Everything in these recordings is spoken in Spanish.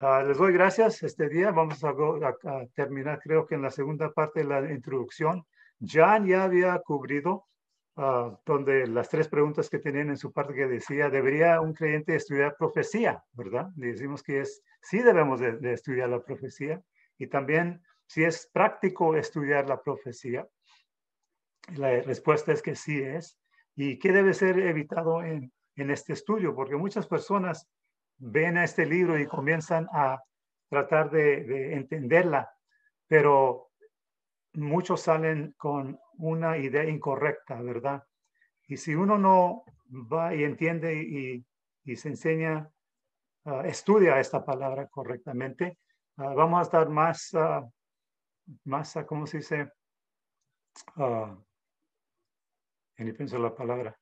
Les doy gracias este día. Vamos a terminar, creo que en la segunda parte de la introducción. Jan ya había cubrido donde las tres preguntas que tenían en su parte que decía, ¿debería un creyente estudiar profecía? ¿Verdad? Le decimos que sí debemos de estudiar la profecía y también si es práctico estudiar la profecía. La respuesta es que sí es. ¿Y qué debe ser evitado en este estudio? Porque muchas personas ven a este libro y comienzan a tratar de entenderla, pero muchos salen con una idea incorrecta, ¿verdad? Y si uno no va y entiende y se enseña, estudia esta palabra correctamente, vamos a estar más, ¿cómo se dice? Ni pienso la palabra.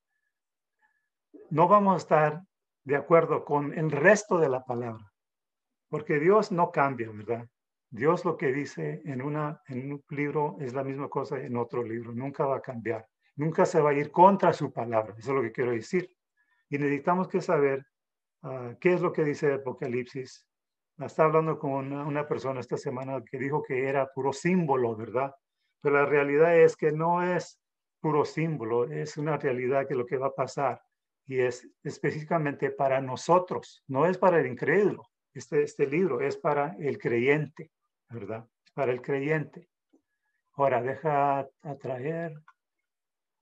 No vamos a estar de acuerdo con el resto de la palabra, porque Dios no cambia, ¿verdad? Dios lo que dice en un libro es la misma cosa en otro libro, nunca va a cambiar, nunca se va a ir contra su palabra, eso es lo que quiero decir. Y necesitamos que saber qué es lo que dice Apocalipsis. Estaba hablando con una persona esta semana que dijo que era puro símbolo, ¿verdad? Pero la realidad es que no es puro símbolo, es una realidad que lo que va a pasar y es específicamente para nosotros, no es para el incrédulo. Este libro es para el creyente, ¿verdad? Es para el creyente. Ahora, deja atraer.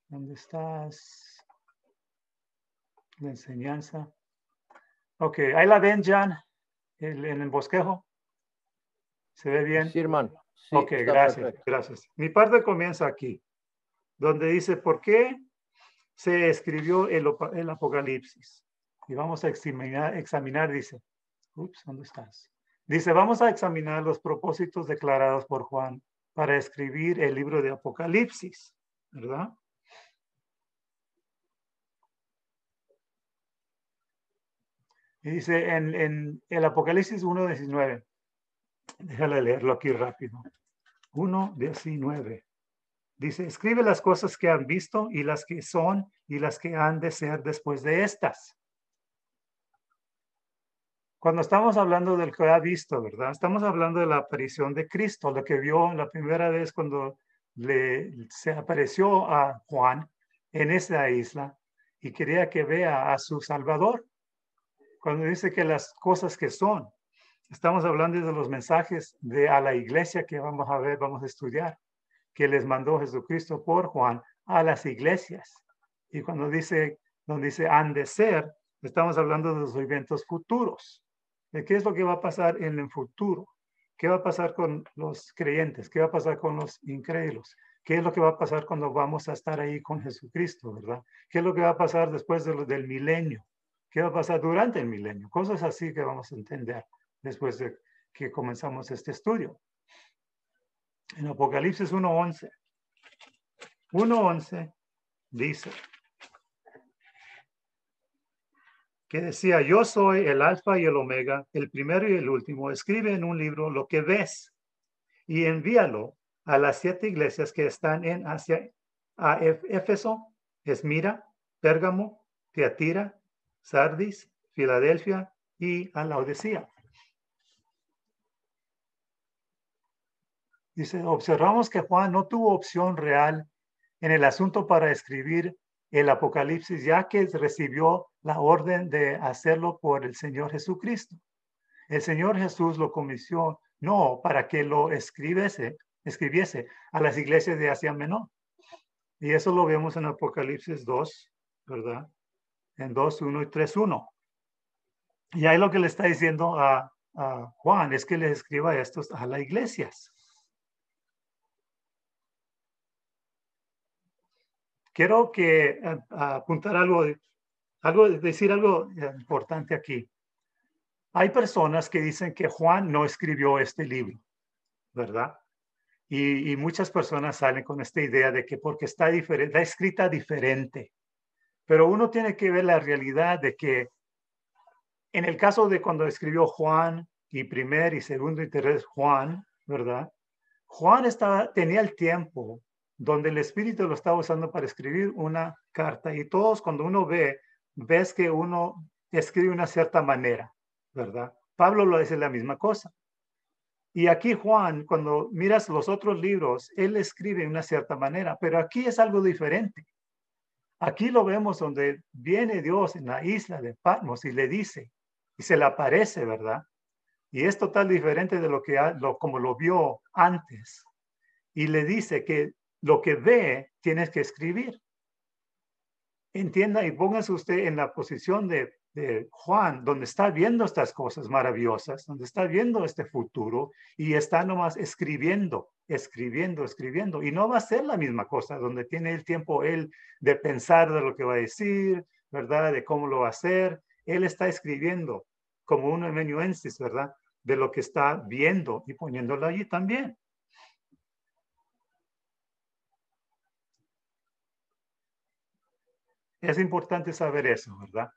¿Dónde estás? La enseñanza. Ok, ahí la ven, Jan, en el bosquejo. ¿Se ve bien? Sí, hermano. Sí, Ok, está gracias, perfecto. gracias. Mi parte comienza aquí, donde dice, ¿por qué se escribió el Apocalipsis? Y vamos a examinar, dice, ¿dónde estás? Dice, vamos a examinar los propósitos declarados por Juan para escribir el libro de Apocalipsis, ¿verdad? Y dice en el Apocalipsis 1:19, déjale leerlo aquí rápido. 1:19. Dice, escribe las cosas que han visto y las que son y las que han de ser después de estas. Cuando estamos hablando del que ha visto, ¿verdad? Estamos hablando de la aparición de Cristo, lo que vio la primera vez cuando se apareció a Juan en esa isla y quería que vea a su Salvador. Cuando dice que las cosas que son, estamos hablando de los mensajes a la iglesia que vamos a ver, vamos a estudiar, que les mandó Jesucristo por Juan a las iglesias. Y cuando donde dice han de ser, estamos hablando de los eventos futuros. ¿De qué es lo que va a pasar en el futuro? ¿Qué va a pasar con los creyentes? ¿Qué va a pasar con los incrédulos? ¿Qué es lo que va a pasar cuando vamos a estar ahí con Jesucristo, verdad? ¿Qué es lo que va a pasar después del milenio? ¿Qué va a pasar durante el milenio? Cosas así que vamos a entender después de que comenzamos este estudio. En Apocalipsis 1:11. 1:11 dice que decía, yo soy el alfa y el omega, el primero y el último. Escribe en un libro lo que ves y envíalo a las 7 iglesias que están en Asia, a Éfeso, Esmira, Pérgamo, Tiatira, Sardis, Filadelfia y a Laodicea. Dice, observamos que Juan no tuvo opción real en el asunto para escribir el Apocalipsis, ya que recibió la orden de hacerlo por el Señor Jesucristo. El Señor Jesús lo comisionó no para que lo escribiese a las iglesias de Asia Menor. Y eso lo vemos en Apocalipsis 2, ¿verdad? En 2:1 y 3:1. Y ahí lo que le está diciendo a Juan es que le escriba estos a las iglesias. Quiero que apuntar decir algo importante aquí. Hay personas que dicen que Juan no escribió este libro, ¿verdad? Y muchas personas salen con esta idea de que porque está escrita diferente. Pero uno tiene que ver la realidad de que en el caso de cuando escribió Juan y primer y segundo y tercer Juan, ¿verdad? Juan tenía el tiempo donde el Espíritu lo estaba usando para escribir una carta y todos cuando uno ves que uno escribe de una cierta manera, ¿verdad? Pablo lo dice la misma cosa. Y aquí Juan, cuando miras los otros libros, él escribe de una cierta manera, pero aquí es algo diferente. Aquí lo vemos donde viene Dios en la isla de Patmos y le dice, y se le aparece, ¿verdad? Y es total diferente de como lo vio antes. Y le dice que lo que ve tienes que escribir. Entienda y póngase usted en la posición de Juan, donde está viendo estas cosas maravillosas, donde está viendo este futuro y está nomás escribiendo. Y no va a ser la misma cosa, donde tiene el tiempo él de pensar de lo que va a decir, ¿verdad? De cómo lo va a hacer. Él está escribiendo como un amanuensis, ¿verdad? De lo que está viendo y poniéndolo allí también. Es importante saber eso, ¿verdad?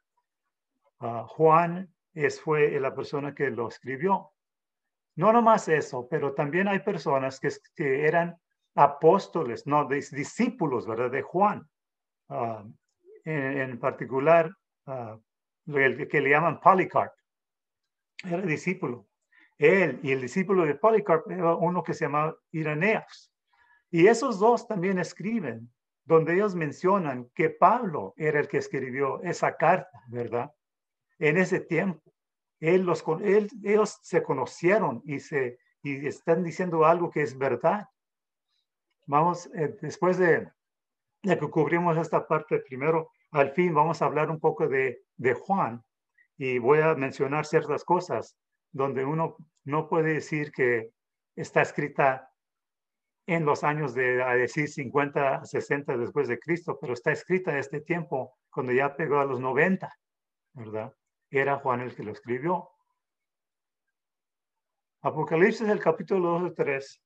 Juan fue la persona que lo escribió. No nomás eso, pero también hay personas que eran apóstoles, no, discípulos, ¿verdad? De Juan. En particular, el que le llaman Polycarp, era discípulo. Él y el discípulo de Polycarp era uno que se llamaba Irenaeus. Y esos dos también escriben, donde ellos mencionan que Pablo era el que escribió esa carta, ¿verdad? En ese tiempo. Ellos se conocieron y están diciendo algo que es verdad. Vamos, después de que cubrimos esta parte primero, al fin vamos a hablar un poco de Juan y voy a mencionar ciertas cosas donde uno no puede decir que está escrita en los años a decir 50, 60 después de Cristo, pero está escrita en este tiempo cuando ya pegó a los 90, ¿verdad? Era Juan el que lo escribió. Apocalipsis, el capítulo 2 y 3,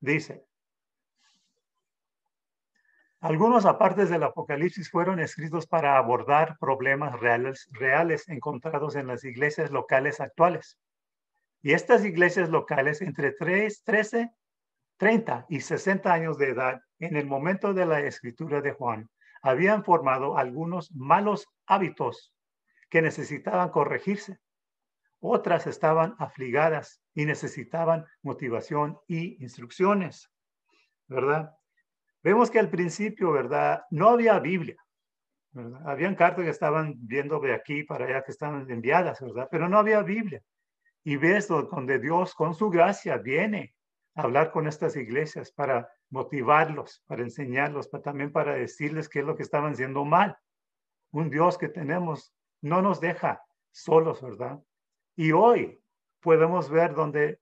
dice, algunos apartes del Apocalipsis fueron escritos para abordar problemas reales encontrados en las iglesias locales actuales. Y estas iglesias locales, entre 13, 30 y 60 años de edad, en el momento de la escritura de Juan, habían formado algunos malos hábitos que necesitaban corregirse. Otras estaban afligadas y necesitaban motivación y instrucciones, ¿verdad? Vemos que al principio, ¿verdad? No había Biblia, ¿verdad? Habían cartas que estaban viendo de aquí para allá que estaban enviadas, ¿verdad? Pero no había Biblia. Y ves donde Dios con su gracia viene a hablar con estas iglesias para motivarlos, para enseñarlos, pero también para decirles qué es lo que estaban haciendo mal. Un Dios que tenemos no nos deja solos, ¿verdad? Y hoy podemos ver donde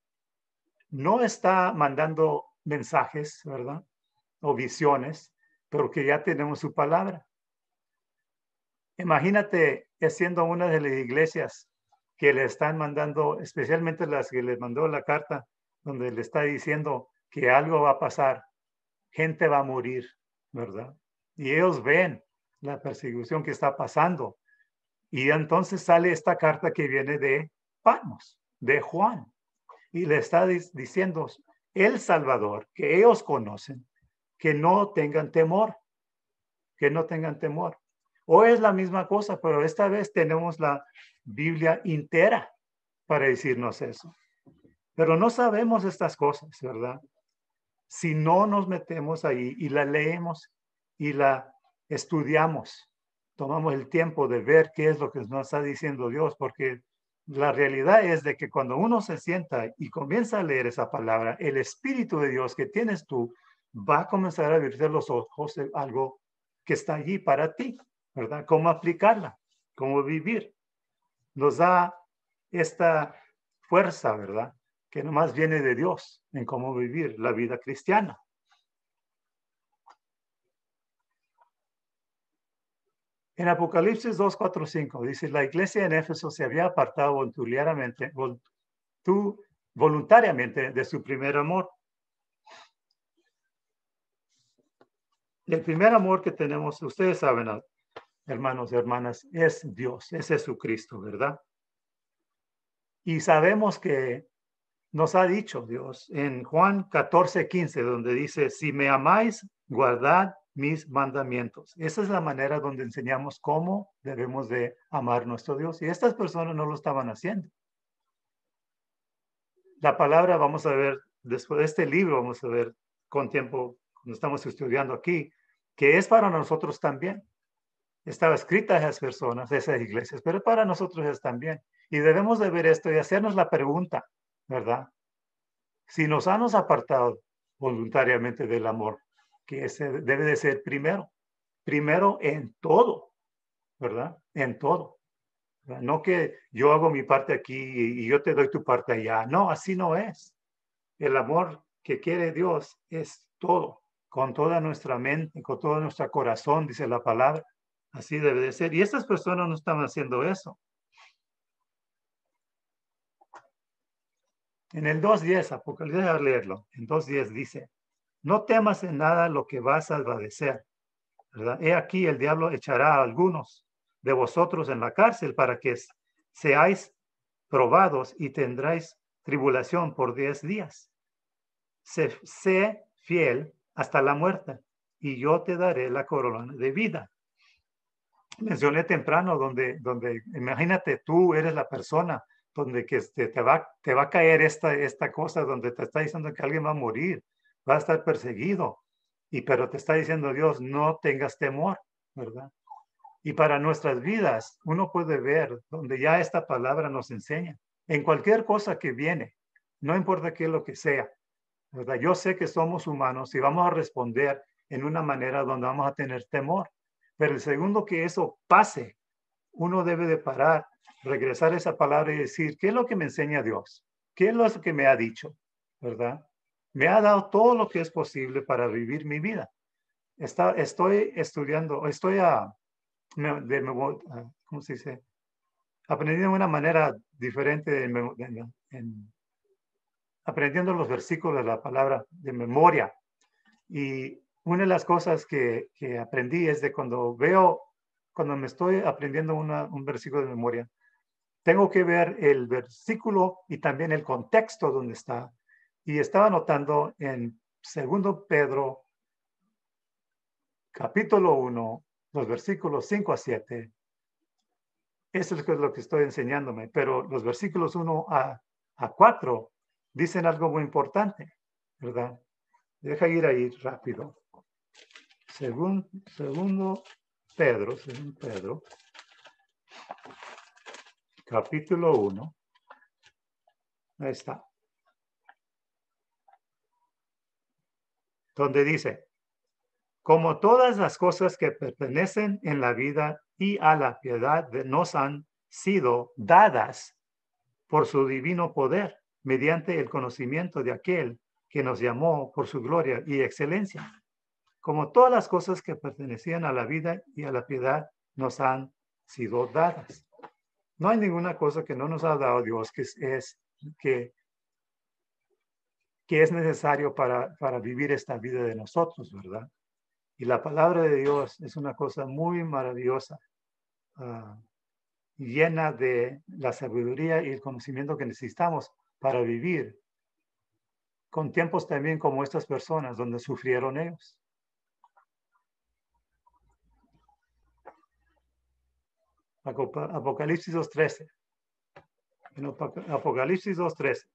no está mandando mensajes, ¿verdad? O visiones, pero que ya tenemos su palabra. Imagínate siendo una de las iglesias que le están mandando, especialmente las que le mandó la carta, donde le está diciendo que algo va a pasar, gente va a morir, ¿verdad? Y ellos ven la persecución que está pasando. Y entonces sale esta carta que viene de Patmos, de Juan, y le está diciendo el Salvador, que ellos conocen, que no tengan temor, que no tengan temor. O es la misma cosa, pero esta vez tenemos la Biblia entera para decirnos eso. Pero no sabemos estas cosas, ¿verdad? Si no nos metemos ahí y la leemos y la estudiamos, tomamos el tiempo de ver qué es lo que nos está diciendo Dios, porque la realidad es de que cuando uno se sienta y comienza a leer esa palabra, el Espíritu de Dios que tienes tú va a comenzar a abrirte los ojos de algo que está allí para ti, ¿verdad? Cómo aplicarla, cómo vivir. Nos da esta fuerza, ¿verdad? Que nomás viene de Dios en cómo vivir la vida cristiana. En Apocalipsis 2, 4, 5 dice, la iglesia en Éfeso se había apartado voluntariamente de su primer amor. El primer amor que tenemos, ustedes saben, hermanos y hermanas, es Dios, es Jesucristo, ¿verdad? Y sabemos que nos ha dicho Dios en Juan 14, 15, donde dice, si me amáis, guardad mis mandamientos. Esa es la manera donde enseñamos cómo debemos de amar a nuestro Dios. Y estas personas no lo estaban haciendo. la palabra, vamos a ver, después de este libro, vamos a ver con tiempo, cuando estamos estudiando aquí, que es para nosotros también. Estaba escrita a esas personas, a esas iglesias, pero para nosotros es también. Y debemos de ver esto y hacernos la pregunta, ¿verdad? Si nos hemos apartado voluntariamente del amor, que ese debe de ser primero en todo, ¿verdad? En todo. ¿Verdad? No que yo hago mi parte aquí y yo te doy tu parte allá. No, así no es. El amor que quiere Dios es todo, con toda nuestra mente, con todo nuestro corazón, dice la palabra. Así debe de ser. Y estas personas no están haciendo eso. En el 2:10, Apocalipsis, a leerlo. En 2:10 dice, no temas en nada lo que vas a padecer, ¿verdad? He aquí el diablo echará a algunos de vosotros en la cárcel para que seáis probados y tendráis tribulación por 10 días. Sé fiel hasta la muerte y yo te daré la corona de vida. Mencioné temprano donde imagínate tú eres la persona donde que te va a caer esta cosa donde te está diciendo que alguien va a morir, va a estar perseguido, pero te está diciendo Dios, no tengas temor, ¿verdad? Y para nuestras vidas, uno puede ver donde ya esta palabra nos enseña, en cualquier cosa que viene, no importa qué es lo que sea, ¿verdad? Yo sé que somos humanos y vamos a responder en una manera donde vamos a tener temor, pero el segundo que eso pase, uno debe de parar, regresar a esa palabra y decir, ¿qué es lo que me enseña Dios? ¿Qué es lo que me ha dicho? ¿Verdad? Me ha dado todo lo que es posible para vivir mi vida. Estoy estudiando, ¿cómo se dice? Aprendiendo de una manera diferente, aprendiendo los versículos de la palabra de memoria. Y una de las cosas que aprendí es de cuando me estoy aprendiendo un versículo de memoria, tengo que ver el versículo y también el contexto donde está. Y estaba notando en 2 Pedro, capítulo 1, los versículos 5 a 7. Eso es lo que estoy enseñándome, pero los versículos 1 a 4 dicen algo muy importante, ¿verdad? Deja ir ahí rápido. Segundo Pedro, capítulo 1. Ahí está. Donde dice, como todas las cosas que pertenecen en la vida y a la piedad nos han sido dadas por su divino poder, mediante el conocimiento de aquel que nos llamó por su gloria y excelencia. Como todas las cosas que pertenecían a la vida y a la piedad nos han sido dadas. No hay ninguna cosa que no nos ha dado Dios que es necesario para vivir esta vida de nosotros, ¿verdad? Y la palabra de Dios es una cosa muy maravillosa, llena de la sabiduría y el conocimiento que necesitamos para vivir con tiempos también como estas personas donde sufrieron ellos. Apocalipsis 2:13. En Apocalipsis 2:13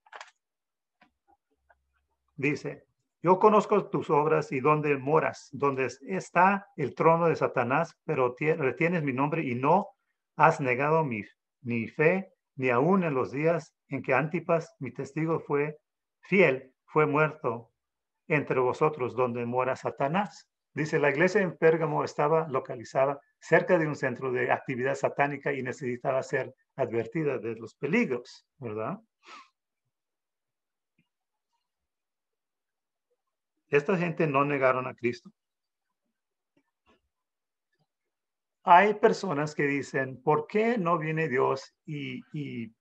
dice, yo conozco tus obras y dónde moras, donde está el trono de Satanás, pero retienes mi nombre y no has negado mi fe, ni aún en los días en que Antipas, mi testigo fue fiel, fue muerto entre vosotros, donde mora Satanás. Dice, la iglesia en Pérgamo estaba localizada cerca de un centro de actividad satánica y necesitaba ser advertida de los peligros, ¿verdad? Esta gente no negaron a Cristo. Hay personas que dicen, ¿por qué no viene Dios y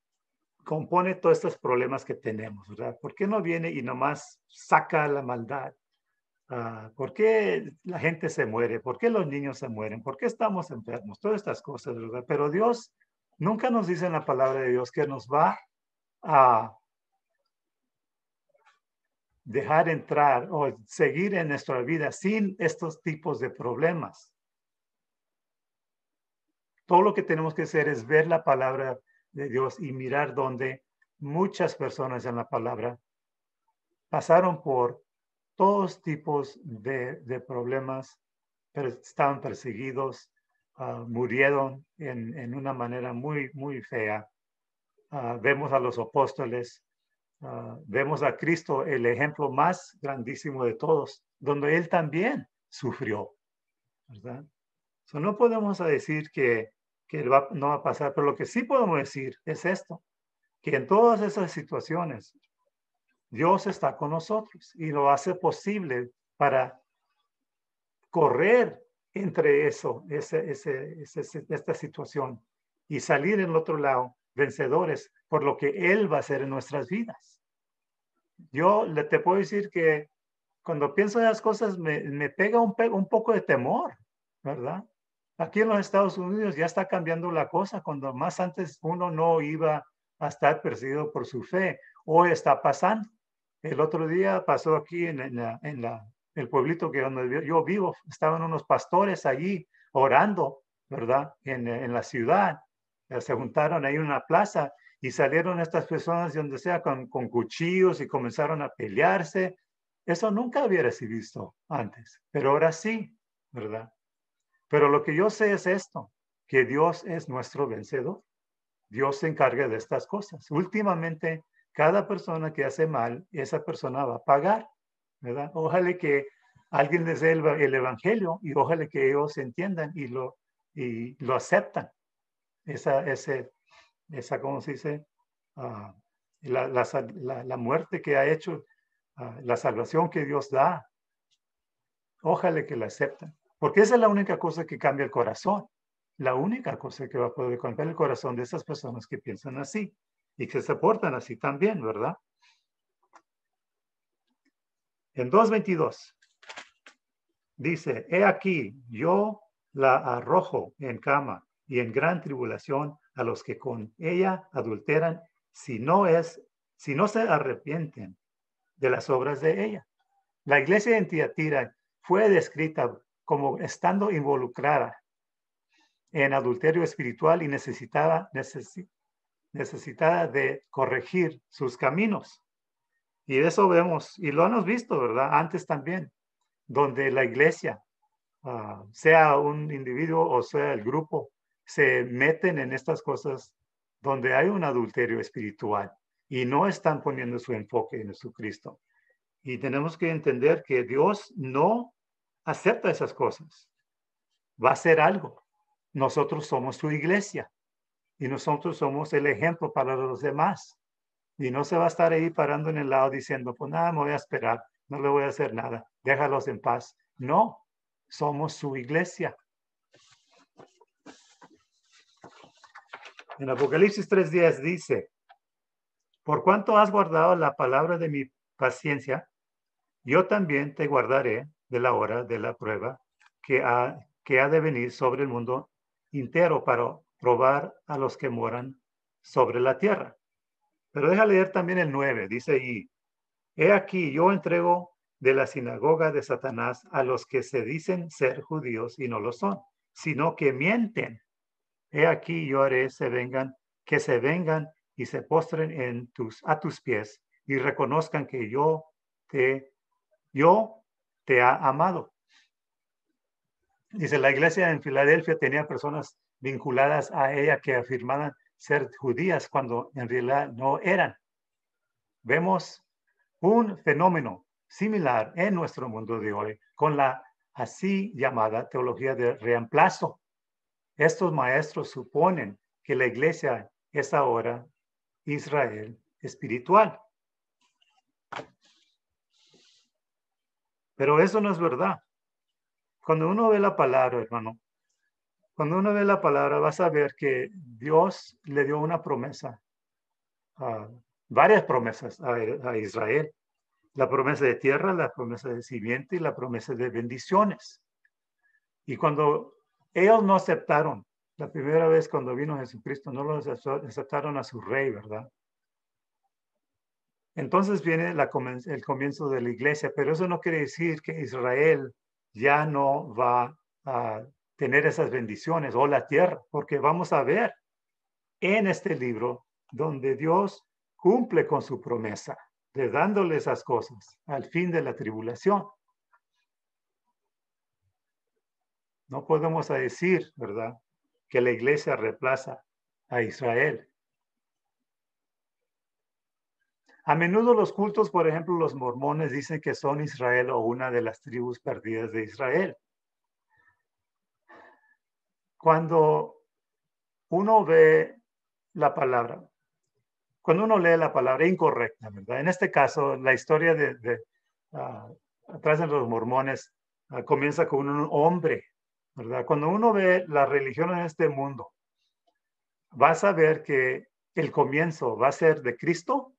compone todos estos problemas que tenemos, ¿verdad? ¿Por qué no viene y nomás saca la maldad? ¿Por qué la gente se muere? ¿Por qué los niños se mueren? ¿Por qué estamos enfermos? Todas estas cosas, ¿verdad? Pero Dios nunca nos dice en la palabra de Dios que nos va a dejar entrar o seguir en nuestra vida sin estos tipos de problemas. Todo lo que tenemos que hacer es ver la palabra de Dios y mirar dónde muchas personas en la palabra pasaron por todos tipos de problemas, pero estaban perseguidos, murieron en una manera muy, muy fea. Vemos a los apóstoles, vemos a Cristo, el ejemplo más grandísimo de todos, donde Él también sufrió, ¿verdad? No podemos decir que no va a pasar, pero lo que sí podemos decir es esto, que en todas esas situaciones Dios está con nosotros y lo hace posible para correr entre esta situación y salir en el otro lado vencedores por lo que Él va a hacer en nuestras vidas. Yo te puedo decir que cuando pienso en las cosas me pega un poco de temor, ¿verdad? Aquí en los Estados Unidos ya está cambiando la cosa, cuando más antes uno no iba a estar perseguido por su fe, hoy está pasando. El otro día pasó aquí en el pueblito donde yo vivo, estaban unos pastores allí orando, ¿verdad? En la ciudad. Se juntaron ahí en una plaza y salieron estas personas de donde sea con cuchillos y comenzaron a pelearse. Eso nunca hubiera sido visto antes, pero ahora sí, ¿verdad? Pero lo que yo sé es esto, que Dios es nuestro vencedor. Dios se encarga de estas cosas. Últimamente, cada persona que hace mal, esa persona va a pagar, ¿verdad? Ojalá que alguien les dé el evangelio y ojalá que ellos entiendan y lo aceptan. ¿Cómo se dice? La muerte que ha hecho, la salvación que Dios da. Ojalá que la acepten. Porque esa es la única cosa que cambia el corazón. La única cosa que va a poder cambiar el corazón de esas personas que piensan así y que se portan así también, ¿verdad? En 2:22 dice, he aquí, yo la arrojo en cama y en gran tribulación a los que con ella adulteran, si no se arrepienten de las obras de ella. La iglesia en Tiatira fue descrita como estando involucrada en adulterio espiritual y necesitada de corregir sus caminos. Y eso vemos, y lo hemos visto, ¿verdad? Antes también, donde la iglesia, sea un individuo o sea el grupo, se meten en estas cosas donde hay un adulterio espiritual y no están poniendo su enfoque en Jesucristo. Y tenemos que entender que Dios no acepta esas cosas. Va a hacer algo. Nosotros somos su iglesia y nosotros somos el ejemplo para los demás. Y no se va a estar ahí parando en el lado diciendo, pues nada, me voy a esperar, no le voy a hacer nada, déjalos en paz. No, somos su iglesia. En Apocalipsis 3:10 dice, por cuanto has guardado la palabra de mi paciencia, yo también te guardaré de la hora de la prueba que ha de venir sobre el mundo entero para probar a los que moran sobre la tierra. Pero deja leer también el 9, dice ahí, he aquí yo entrego de la sinagoga de Satanás a los que se dicen ser judíos y no lo son, sino que mienten. He aquí yo haré que se vengan y se postren a tus pies y reconozcan que yo te ha amado. Dice, la iglesia en Filadelfia tenía personas vinculadas a ella que afirmaban ser judías cuando en realidad no eran. Vemos un fenómeno similar en nuestro mundo de hoy con la así llamada teología de reemplazo. Estos maestros suponen que la iglesia es ahora Israel espiritual. Pero eso no es verdad. Cuando uno ve la palabra, hermano, cuando uno ve la palabra, vas a ver que Dios le dio una promesa, varias promesas a Israel. La promesa de tierra, la promesa de simiente y la promesa de bendiciones. Y cuando ellos no aceptaron, la primera vez cuando vino Jesucristo, no lo aceptaron a su rey, ¿verdad? Entonces viene el comienzo de la iglesia, pero eso no quiere decir que Israel ya no va a tener esas bendiciones o la tierra, porque vamos a ver en este libro donde Dios cumple con su promesa de dándole esas cosas al fin de la tribulación. No podemos decir, ¿verdad?, que la iglesia reemplaza a Israel. A menudo los cultos, por ejemplo, los mormones dicen que son Israel o una de las tribus perdidas de Israel. Cuando uno ve la palabra, cuando uno lee la palabra incorrecta, ¿verdad? En este caso, la historia atrás de los mormones comienza con un hombre, ¿verdad? Cuando uno ve la religión en este mundo, vas a ver que el comienzo va a ser de Cristo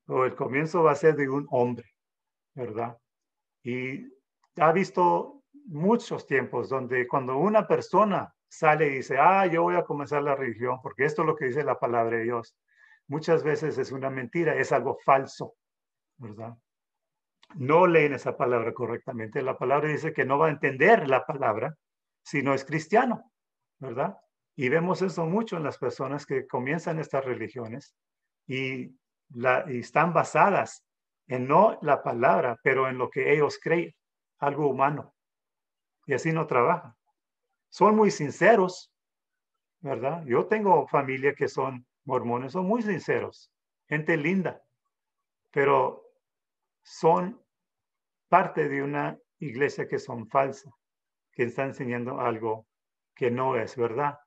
o el comienzo va a ser de un hombre, ¿verdad? Y ha visto muchos tiempos donde cuando una persona sale y dice, yo voy a comenzar la religión porque esto es lo que dice la palabra de Dios, muchas veces es una mentira, es algo falso, ¿verdad? No leen esa palabra correctamente. La palabra dice que no va a entender la palabra si no es cristiano, ¿verdad? Y vemos eso mucho en las personas que comienzan estas religiones y están basadas en no la palabra, pero en lo que ellos creen, algo humano. Y así no trabajan. Son muy sinceros, ¿verdad? Yo tengo familia que son mormones, son muy sinceros, gente linda, pero son parte de una iglesia que son falsas, que está enseñando algo que no es verdad.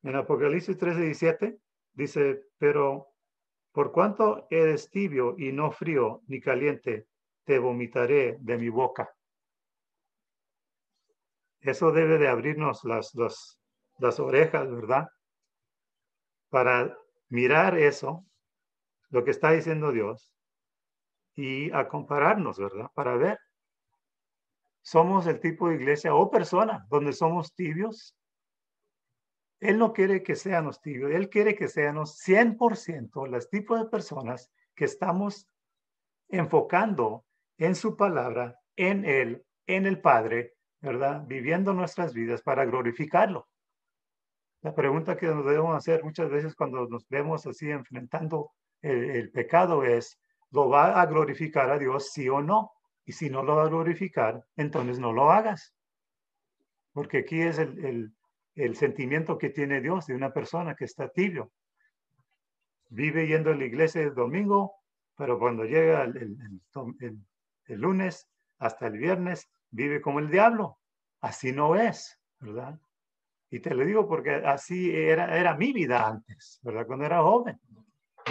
En Apocalipsis 13:17 dice, pero por cuanto eres tibio y no frío ni caliente, te vomitaré de mi boca. Eso debe de abrirnos las orejas, ¿verdad? Para mirar eso, lo que está diciendo Dios, y a compararnos, ¿verdad? Para ver. Somos el tipo de iglesia o persona donde somos tibios. Él no quiere que seamos tibios, Él quiere que seamos 100% los tipos de personas que estamos enfocando en su palabra, en Él, en el Padre, ¿verdad? Viviendo nuestras vidas para glorificarlo. La pregunta que nos debemos hacer muchas veces cuando nos vemos así enfrentando el pecado es, ¿lo va a glorificar a Dios, sí o no? Y si no lo va a glorificar, entonces no lo hagas. Porque aquí es el sentimiento que tiene Dios de una persona que está tibio. Vive yendo a la iglesia el domingo, pero cuando llega el lunes hasta el viernes, vive como el diablo. Así no es, ¿verdad? Y te lo digo porque así era mi vida antes, ¿verdad? Cuando era joven.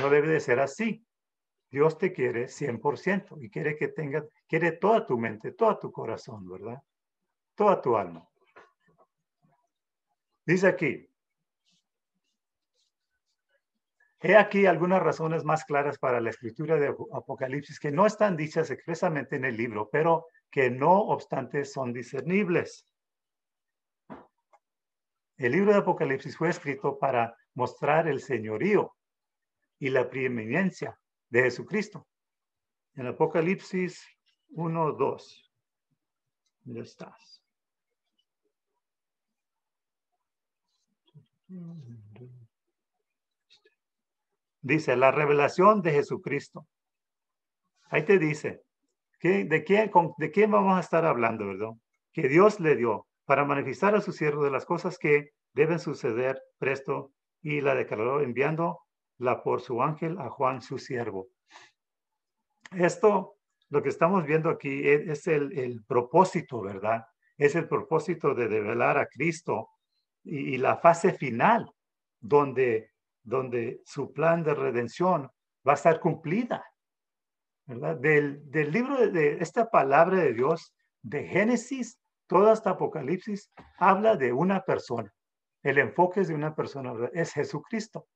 No debe de ser así. Dios te quiere 100% y quiere toda tu mente, todo tu corazón, ¿verdad? Toda tu alma. Dice aquí, he aquí algunas razones más claras para la escritura de Apocalipsis que no están dichas expresamente en el libro, pero que no obstante son discernibles. El libro de Apocalipsis fue escrito para mostrar el señorío y la preeminencia de Jesucristo. En Apocalipsis 1:2. ¿Dónde estás? Dice, la revelación de Jesucristo. Ahí te dice, ¿de quién vamos a estar hablando, verdad? Que Dios le dio para manifestar a su siervo de las cosas que deben suceder presto, y la declaró enviándola por su ángel a Juan, su siervo. Esto, lo que estamos viendo aquí es el propósito, ¿verdad? Es el propósito de revelar a Cristo y la fase final donde su plan de redención va a estar cumplida, ¿verdad? Del libro de esta palabra de Dios, de Génesis, toda esta Apocalipsis, habla de una persona. El enfoque es de una persona, ¿verdad? Es Jesucristo.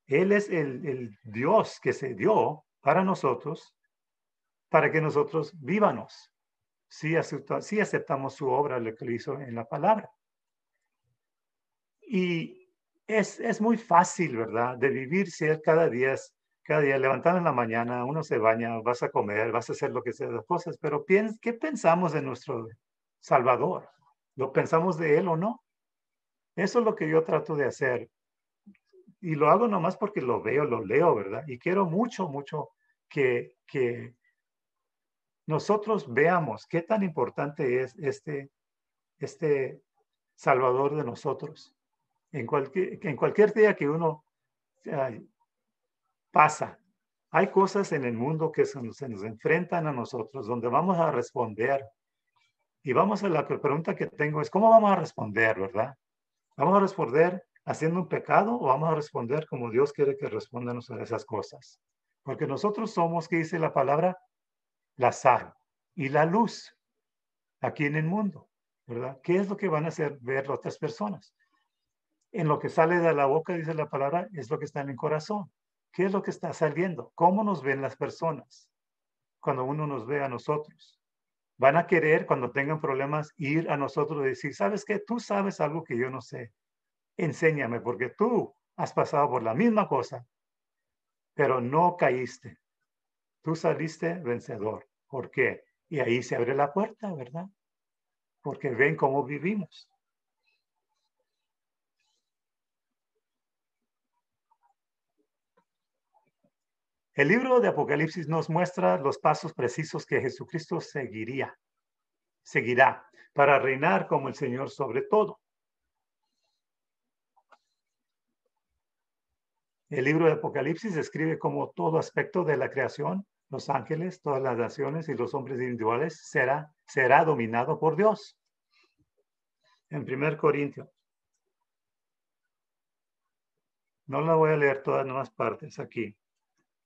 Él es el Dios que se dio para nosotros, para que nosotros vivamos. Si aceptamos su obra, lo que hizo en la palabra. Y es muy fácil, ¿verdad? De vivir cada día levantando en la mañana, uno se baña, vas a comer, vas a hacer lo que sea las cosas, pero ¿qué pensamos de nuestro Salvador? ¿Lo pensamos de Él o no? Eso es lo que yo trato de hacer. y lo hago nomás porque lo veo, lo leo, ¿verdad? Y quiero mucho, mucho que nosotros veamos qué tan importante es este Salvador de nosotros. En cualquier día que uno pasa, hay cosas en el mundo que se nos enfrentan a nosotros, donde vamos a responder. Y vamos a la pregunta que tengo es, ¿cómo vamos a responder, verdad? ¿Vamos a responder haciendo un pecado o vamos a responder como Dios quiere que respondamos a esas cosas? Porque nosotros somos, ¿qué dice la palabra? La sal y la luz aquí en el mundo, ¿verdad? ¿Qué es lo que van a hacer ver otras personas? En lo que sale de la boca, dice la palabra, es lo que está en el corazón. ¿Qué es lo que está saliendo? ¿Cómo nos ven las personas cuando uno nos ve a nosotros? Van a querer, cuando tengan problemas, ir a nosotros y decir, ¿sabes qué? Tú sabes algo que yo no sé. Enséñame, porque tú has pasado por la misma cosa, pero no caíste. Tú saliste vencedor. ¿Por qué? Y ahí se abre la puerta, ¿verdad? Porque ven cómo vivimos. El libro de Apocalipsis nos muestra los pasos precisos que Jesucristo seguirá para reinar como el Señor sobre todo. El libro de Apocalipsis describe cómo todo aspecto de la creación, los ángeles, todas las naciones y los hombres individuales será dominado por Dios. En 1 Corintios. No la voy a leer todas las partes aquí.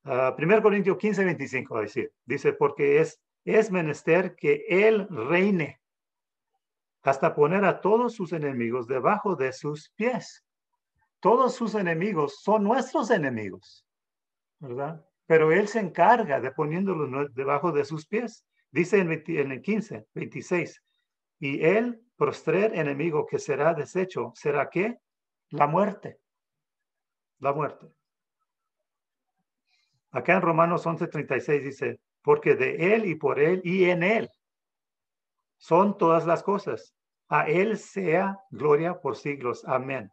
1 Corintios 15, 25, dice, porque es menester que Él reine hasta poner a todos sus enemigos debajo de sus pies. Todos sus enemigos son nuestros enemigos, ¿verdad? Pero Él se encarga de poniéndolos debajo de sus pies. Dice en el 15, 26, y el postrer enemigo que será deshecho, ¿será qué? La muerte. La muerte. Acá en Romanos 11:36 dice, porque de Él y por Él y en Él son todas las cosas. A Él sea gloria por siglos. Amén.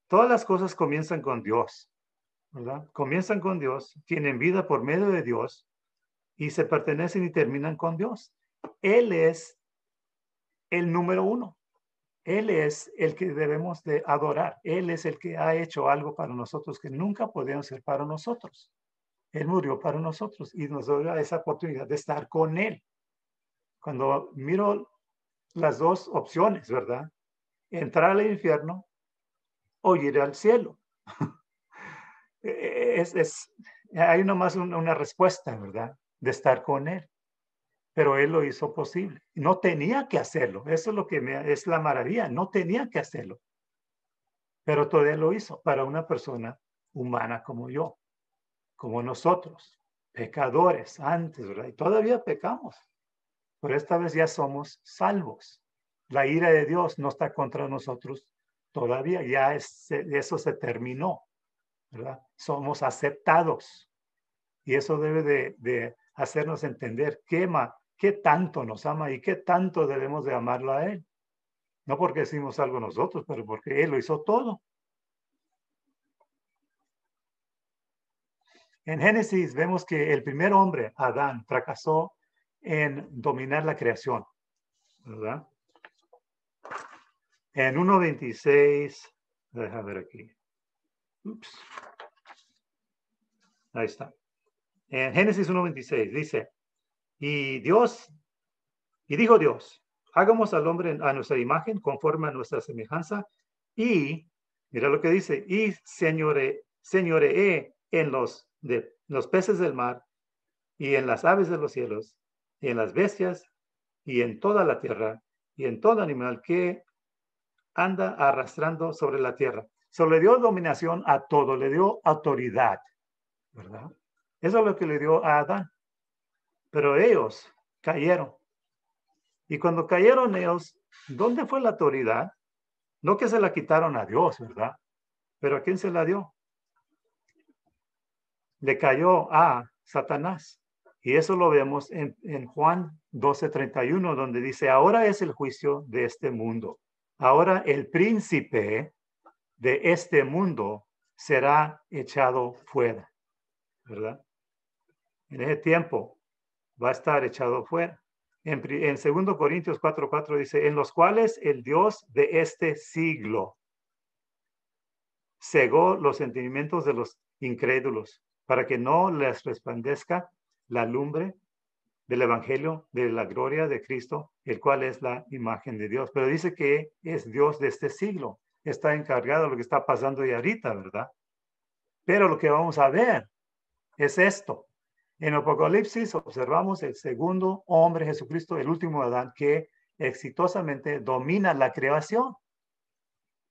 Todas las cosas comienzan con Dios, ¿verdad? Comienzan con Dios, tienen vida por medio de Dios y se pertenecen y terminan con Dios. Él es el número uno. Él es el que debemos de adorar. Él es el que ha hecho algo para nosotros que nunca podíamos hacer para nosotros. Él murió para nosotros y nos da esa oportunidad de estar con Él. Cuando miro las dos opciones, ¿verdad? Entrar al infierno o ir al cielo. Hay nomás una respuesta, ¿verdad? De estar con Él. Pero Él lo hizo posible. No tenía que hacerlo. Eso es lo que es la maravilla. No tenía que hacerlo. Pero todavía lo hizo para una persona humana como yo, como nosotros, pecadores antes, ¿verdad? Y todavía pecamos. Pero esta vez ya somos salvos. La ira de Dios no está contra nosotros todavía. Ya eso se terminó, ¿verdad? Somos aceptados. Y eso debe de hacernos entender qué tanto nos ama y qué tanto debemos de amarlo a Él. No porque hicimos algo nosotros, pero porque Él lo hizo todo. En Génesis vemos que el primer hombre, Adán, fracasó en dominar la creación, ¿verdad? En 1:26, déjame ver aquí. Ups. Ahí está. En Génesis 1:26 dice, y dijo Dios, hagamos al hombre a nuestra imagen, conforme a nuestra semejanza, y, mira lo que dice, y señoreé en los peces del mar, y en las aves de los cielos, y en las bestias, y en toda la tierra, y en todo animal que anda arrastrando sobre la tierra. So, le dio dominación a todo, le dio autoridad, ¿verdad? Eso es lo que le dio a Adán. Pero ellos cayeron. Y cuando cayeron ellos, ¿dónde fue la autoridad? No que se la quitaron a Dios, ¿verdad? Pero ¿a quién se la dio? Le cayó a Satanás. Y eso lo vemos en Juan 12:31, donde dice, ahora es el juicio de este mundo. Ahora el príncipe de este mundo será echado fuera, ¿verdad? En ese tiempo va a estar echado fuera. En 2 Corintios 4:4 dice, en los cuales el Dios de este siglo cegó los entendimientos de los incrédulos para que no les resplandezca la lumbre del evangelio de la gloria de Cristo, el cual es la imagen de Dios. Pero dice que es Dios de este siglo. Está encargado de lo que está pasando ahí ahorita, ¿verdad? Pero lo que vamos a ver es esto. En Apocalipsis observamos el segundo hombre, Jesucristo, el último Adán, que exitosamente domina la creación.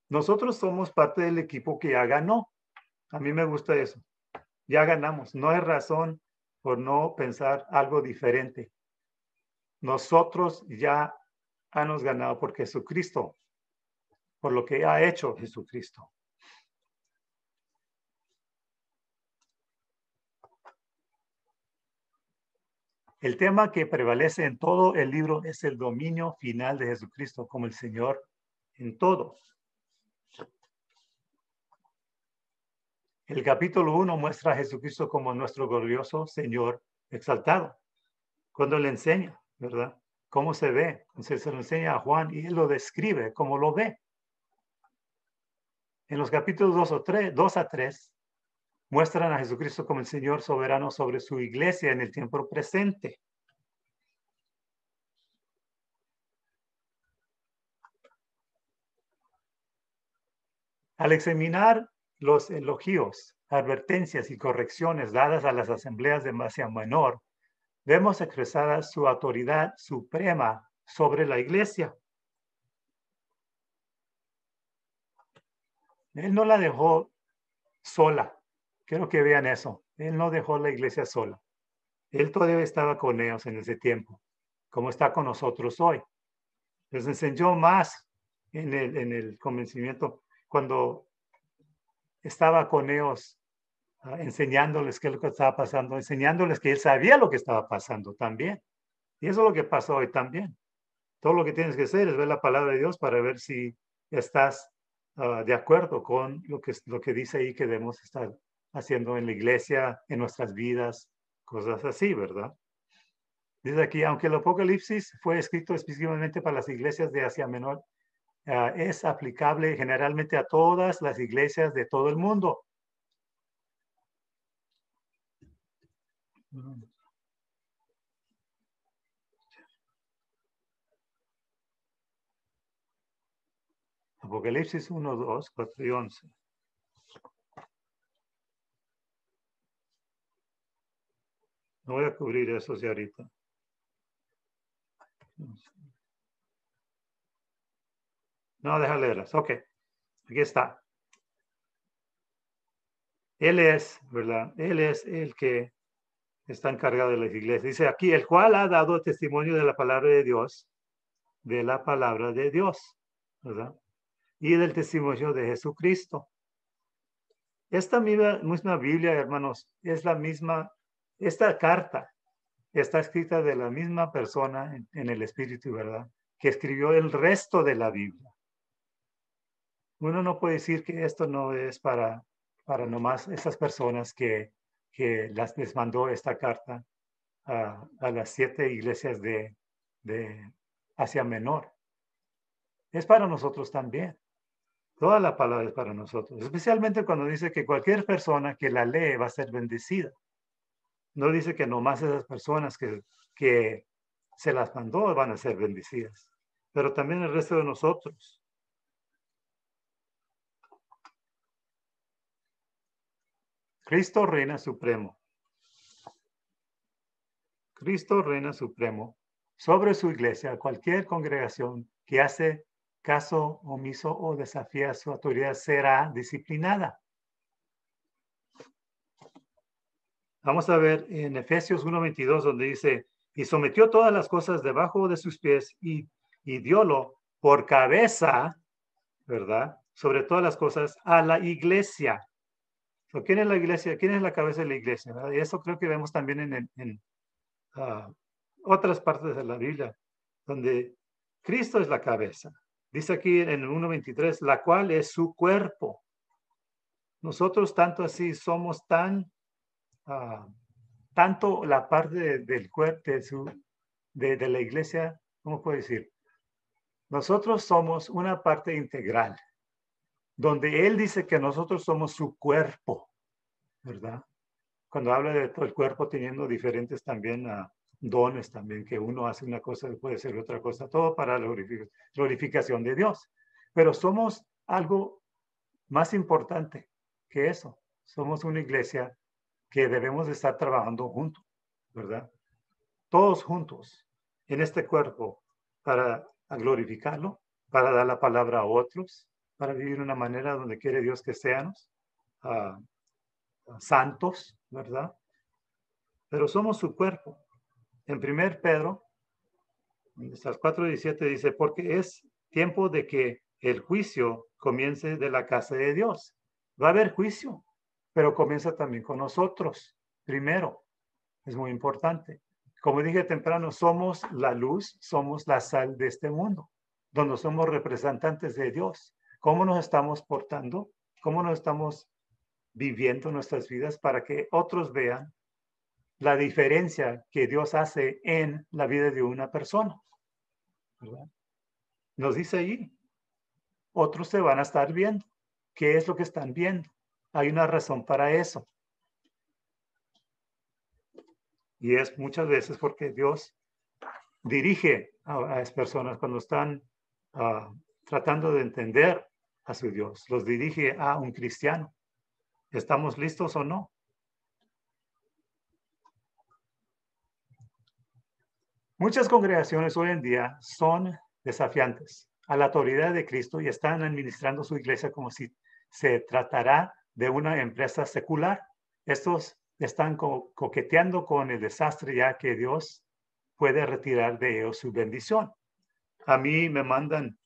Nosotros somos parte del equipo que ya ganó. A mí me gusta eso. Ya ganamos. No hay razón por no pensar algo diferente. Nosotros ya hemos ganado por Jesucristo, por lo que ha hecho Jesucristo. El tema que prevalece en todo el libro es el dominio final de Jesucristo como el Señor en todo. El capítulo 1 muestra a Jesucristo como nuestro glorioso Señor exaltado. Cuando le enseña, ¿verdad? ¿Cómo se ve? Entonces se lo enseña a Juan y él lo describe como lo ve. En los capítulos 2 a 3, muestran a Jesucristo como el Señor soberano sobre su iglesia en el tiempo presente. Al examinar los elogios, advertencias y correcciones dadas a las asambleas de Asia Menor, vemos expresada su autoridad suprema sobre la iglesia. Él no la dejó sola. Quiero que vean eso. Él no dejó la iglesia sola. Él todavía estaba con ellos en ese tiempo, como está con nosotros hoy. Les enseñó más en el convencimiento cuando estaba con ellos, enseñándoles qué es lo que estaba pasando, enseñándoles que él sabía lo que estaba pasando también. Y eso es lo que pasó hoy también. Todo lo que tienes que hacer es ver la palabra de Dios para ver si estás de acuerdo con lo que dice ahí que debemos estar haciendo en la iglesia, en nuestras vidas, cosas así, ¿verdad? Dice aquí, aunque el Apocalipsis fue escrito específicamente para las iglesias de Asia Menor, es aplicable generalmente a todas las iglesias de todo el mundo. Apocalipsis 1, 2, 4 y 11. No voy a cubrir eso ya ahorita. No, deja leerlas. Ok, aquí está. Él es, ¿verdad? Él es el que está encargado de las iglesias. Dice aquí, el cual ha dado testimonio de la palabra de Dios, ¿verdad? Y del testimonio de Jesucristo. Esta misma Biblia, hermanos, es la misma, esta carta está escrita de la misma persona en el Espíritu, ¿verdad? Que escribió el resto de la Biblia. Uno no puede decir que esto no es para nomás esas personas que les mandó esta carta a las 7 iglesias de Asia Menor. Es para nosotros también. Toda la palabra es para nosotros, especialmente cuando dice que cualquier persona que la lee va a ser bendecida. No dice que nomás esas personas que se las mandó van a ser bendecidas, pero también el resto de nosotros. Cristo reina supremo. Cristo reina supremo sobre su iglesia. Cualquier congregación que hace caso omiso o desafía su autoridad será disciplinada. Vamos a ver en Efesios 1:22 donde dice, y sometió todas las cosas debajo de sus pies y diólo por cabeza, ¿verdad? Sobre todas las cosas a la iglesia. ¿Quién es la iglesia? ¿Quién es la cabeza de la iglesia? ¿Verdad? Y eso creo que vemos también en otras partes de la Biblia, donde Cristo es la cabeza. Dice aquí en el 1:23, la cual es su cuerpo. Nosotros tanto así somos tanto la parte del cuerpo de la iglesia, ¿cómo puedo decir? Nosotros somos una parte integral, donde Él dice que nosotros somos su cuerpo, ¿verdad? Cuando habla de todo el cuerpo teniendo diferentes también dones también, que uno hace una cosa y puede ser otra cosa, todo para la glorificación de Dios. Pero somos algo más importante que eso. Somos una iglesia que debemos de estar trabajando juntos, ¿verdad? Todos juntos en este cuerpo para glorificarlo, para dar la palabra a otros, para vivir de una manera donde quiere Dios que seamos santos, ¿verdad? Pero somos su cuerpo. En 1 Pedro, estas 4:17 dice, porque es tiempo de que el juicio comience de la casa de Dios. Va a haber juicio, pero comienza también con nosotros. Primero, es muy importante. Como dije temprano, somos la luz, somos la sal de este mundo, donde somos representantes de Dios. ¿Cómo nos estamos portando? ¿Cómo nos estamos viviendo nuestras vidas para que otros vean la diferencia que Dios hace en la vida de una persona? ¿Verdad? Nos dice ahí, otros se van a estar viendo. ¿Qué es lo que están viendo? Hay una razón para eso. Y es muchas veces porque Dios dirige a las personas cuando están tratando de entender a su Dios. Los dirige a un cristiano. ¿Estamos listos o no? Muchas congregaciones hoy en día son desafiantes a la autoridad de Cristo y están administrando su iglesia como si se tratara de una empresa secular. Estos están coqueteando con el desastre ya que Dios puede retirar de ellos su bendición. A mí me mandan,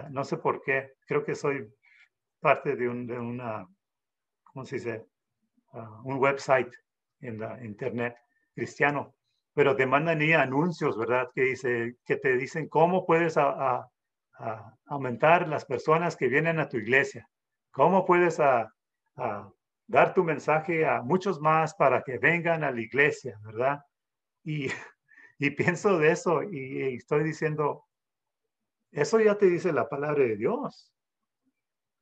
no sé por qué, creo que soy parte de una, ¿cómo se dice? Un website en la internet cristiano, pero te mandan ahí anuncios, ¿verdad? Que te dicen cómo puedes aumentar las personas que vienen a tu iglesia, cómo puedes dar tu mensaje a muchos más para que vengan a la iglesia, ¿verdad? Y, y pienso de eso y estoy diciendo, eso ya te dice la palabra de Dios.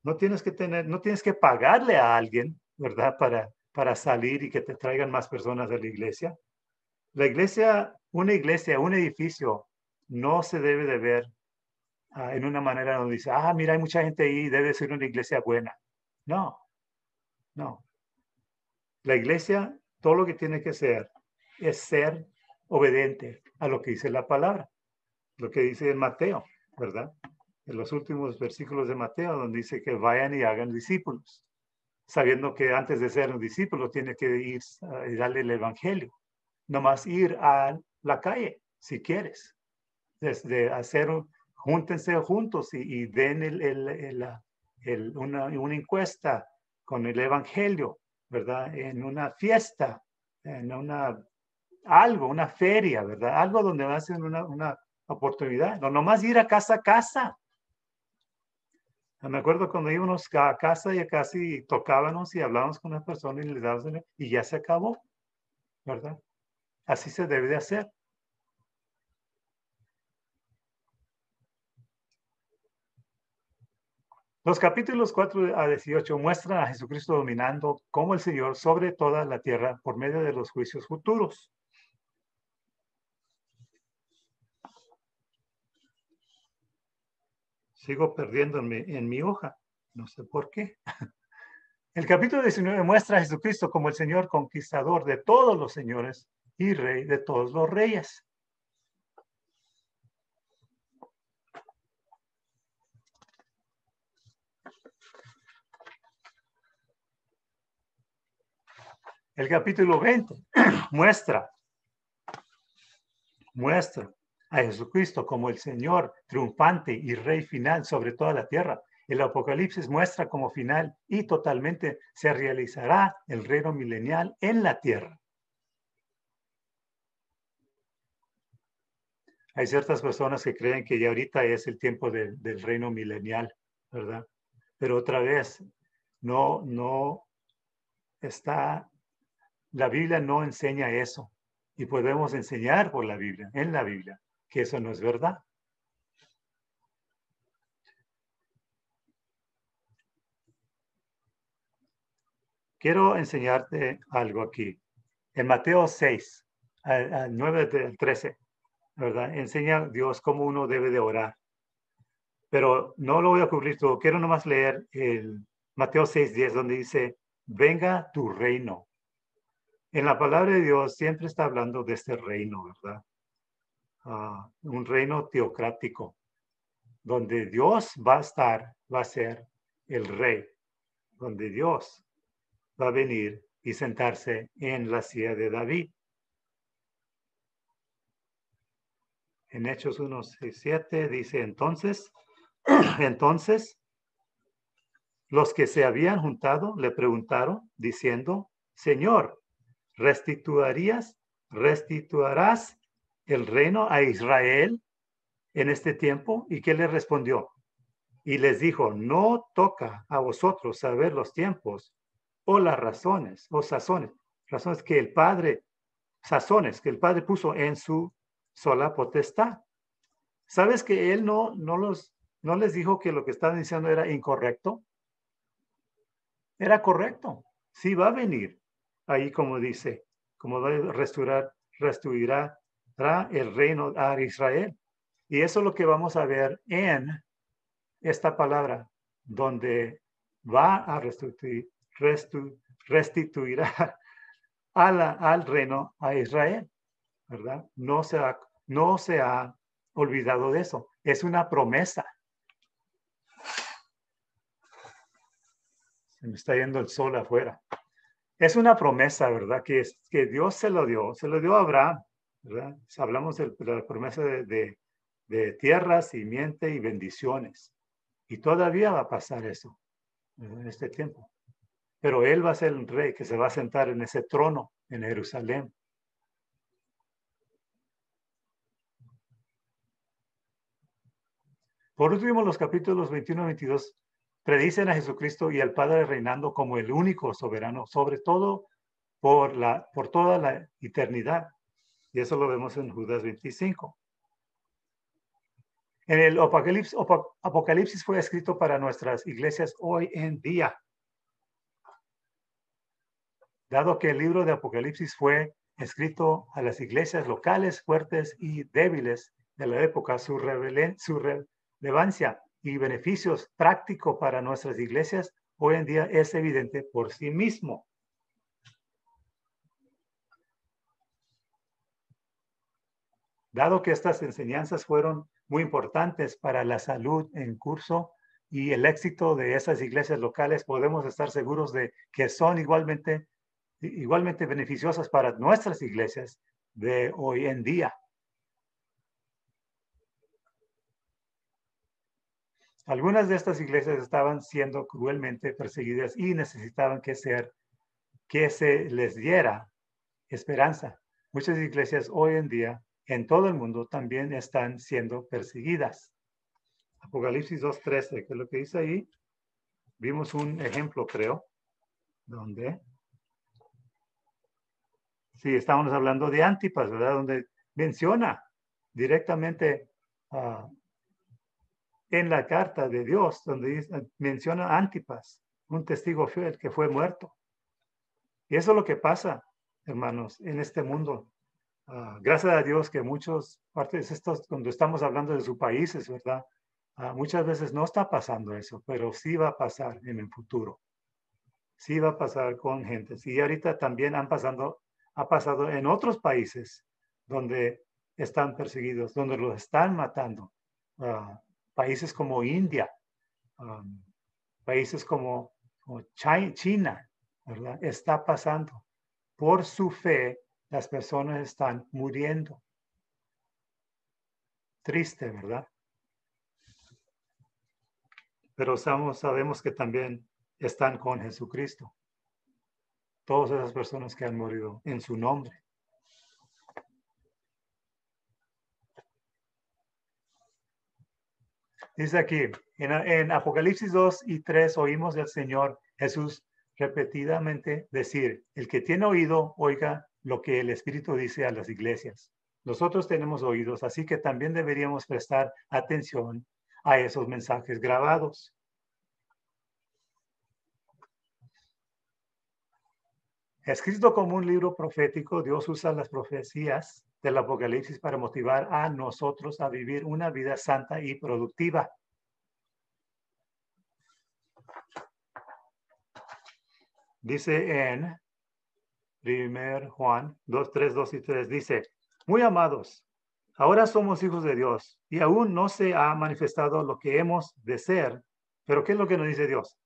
No tienes que pagarle a alguien, ¿verdad? Para salir y que te traigan más personas a la iglesia. La iglesia, un edificio, no se debe de ver en una manera donde dice, mira, hay mucha gente ahí, debe ser una iglesia buena. No, no. La iglesia, todo lo que tiene que ser es ser obediente a lo que dice la palabra, lo que dice en Mateo, ¿verdad? En los últimos versículos de Mateo, donde dice que vayan y hagan discípulos, sabiendo que antes de ser un discípulo tiene que ir y darle el evangelio. No más ir a la calle, si quieres, desde hacer, júntense juntos y den una encuesta con el evangelio, ¿verdad? En una fiesta, en una feria, ¿verdad? Algo donde va a ser una oportunidad. No nomás ir a casa. Me acuerdo cuando íbamos a casa y casi tocábamos y hablábamos con una persona y le dábamos y ya se acabó, ¿verdad? Así se debe de hacer. Los capítulos 4 a 18 muestran a Jesucristo dominando como el Señor sobre toda la tierra por medio de los juicios futuros. Sigo perdiendo en mi hoja. No sé por qué. El capítulo 19 muestra a Jesucristo como el Señor conquistador de todos los señores y Rey de todos los reyes. El capítulo 20 muestra a Jesucristo como el Señor triunfante y Rey final sobre toda la tierra. El Apocalipsis muestra como final y totalmente se realizará el reino milenial en la tierra. Hay ciertas personas que creen que ya ahorita es el tiempo del reino milenial, ¿verdad? Pero otra vez, no está, la Biblia no enseña eso. Y podemos enseñar por la Biblia, en la Biblia, que eso no es verdad. Quiero enseñarte algo aquí. En Mateo 6, al 9 del 13, ¿verdad? Enseña Dios cómo uno debe de orar. Pero no lo voy a cubrir todo. Quiero nomás leer el Mateo 6:10, donde dice, venga tu reino. En la palabra de Dios siempre está hablando de este reino, ¿verdad? Un reino teocrático, donde Dios va a estar, va a ser el rey, donde Dios va a venir y sentarse en la silla de David. En Hechos 1:6-7 dice, entonces, los que se habían juntado le preguntaron, diciendo, Señor, ¿restituirás el reino a Israel en este tiempo? ¿Y qué le respondió? Y les dijo, no toca a vosotros saber los tiempos o las razones o sazones que el Padre, sazones que el Padre puso en su sola potestad. ¿Sabes que él no les dijo que lo que estaban diciendo era incorrecto? Era correcto. Sí va a venir. Ahí como dice, como va a restituirá el reino a Israel. Y eso es lo que vamos a ver en esta palabra, donde va a restituirá al reino a Israel, ¿verdad? No se ha olvidado de eso. Es una promesa. Se me está yendo el sol afuera. Es una promesa, ¿verdad? Que Dios se lo dio a Abraham, ¿verdad? Hablamos de la promesa de tierra, simiente y bendiciones. Y todavía va a pasar eso en este tiempo. Pero él va a ser el rey que se va a sentar en ese trono en Jerusalén. Por último, los capítulos 21 y 22 predicen a Jesucristo y al Padre reinando como el único soberano, sobre todo por toda la eternidad. Y eso lo vemos en Judas 25. En el Apocalipsis fue escrito para nuestras iglesias hoy en día. Dado que el libro de Apocalipsis fue escrito a las iglesias locales, fuertes y débiles de la época, su relevancia y beneficios prácticos para nuestras iglesias hoy en día es evidente por sí mismo. Dado que estas enseñanzas fueron muy importantes para la salud en curso y el éxito de esas iglesias locales, podemos estar seguros de que son igualmente beneficiosas para nuestras iglesias de hoy en día. Algunas de estas iglesias estaban siendo cruelmente perseguidas y necesitaban que se les diera esperanza. Muchas iglesias hoy en día en todo el mundo también están siendo perseguidas. Apocalipsis 2:13, que es lo que dice ahí. Vimos un ejemplo, creo, donde sí, estábamos hablando de Antipas, ¿verdad? Donde menciona directamente en la carta de Dios, donde menciona Antipas, un testigo fiel que fue muerto. Y eso es lo que pasa, hermanos, en este mundo. Gracias a Dios que muchos partes estos, cuando estamos hablando de sus países, ¿verdad? Muchas veces no está pasando eso, pero sí va a pasar en el futuro. Sí va a pasar con gente. Y ahorita también ha pasado en otros países donde están perseguidos, donde los están matando. Países como India, países como China, ¿verdad? Está pasando. Por su fe, las personas están muriendo. Triste, ¿verdad? Pero sabemos que también están con Jesucristo. Todas esas personas que han morido en su nombre. Dice aquí, en Apocalipsis 2 y 3 oímos del Señor Jesús repetidamente decir, el que tiene oído, oiga lo que el Espíritu dice a las iglesias. Nosotros tenemos oídos, así que también deberíamos prestar atención a esos mensajes grabados. Escrito como un libro profético, Dios usa las profecías del Apocalipsis para motivar a nosotros a vivir una vida santa y productiva. Dice en 1 Juan 2, 3, 2 y 3, dice, muy amados, ahora somos hijos de Dios y aún no se ha manifestado lo que hemos de ser. Pero ¿qué es lo que nos dice Dios?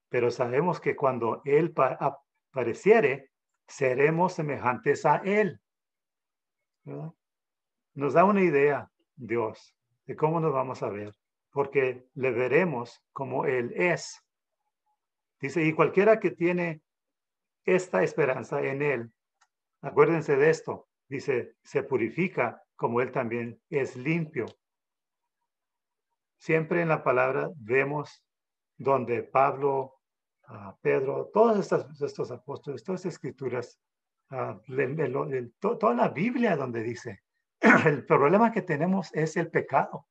Pero sabemos que cuando Él apareciere, seremos semejantes a Él. ¿Verdad? Nos da una idea, Dios, de cómo nos vamos a ver, porque le veremos como Él es. Dice, y cualquiera que tiene esta esperanza en Él, acuérdense de esto, dice, se purifica como Él también es limpio. Siempre en la palabra vemos donde Pablo, Pedro, todos estos apóstoles, todas las escrituras, toda la Biblia donde dice, el problema que tenemos es el pecado.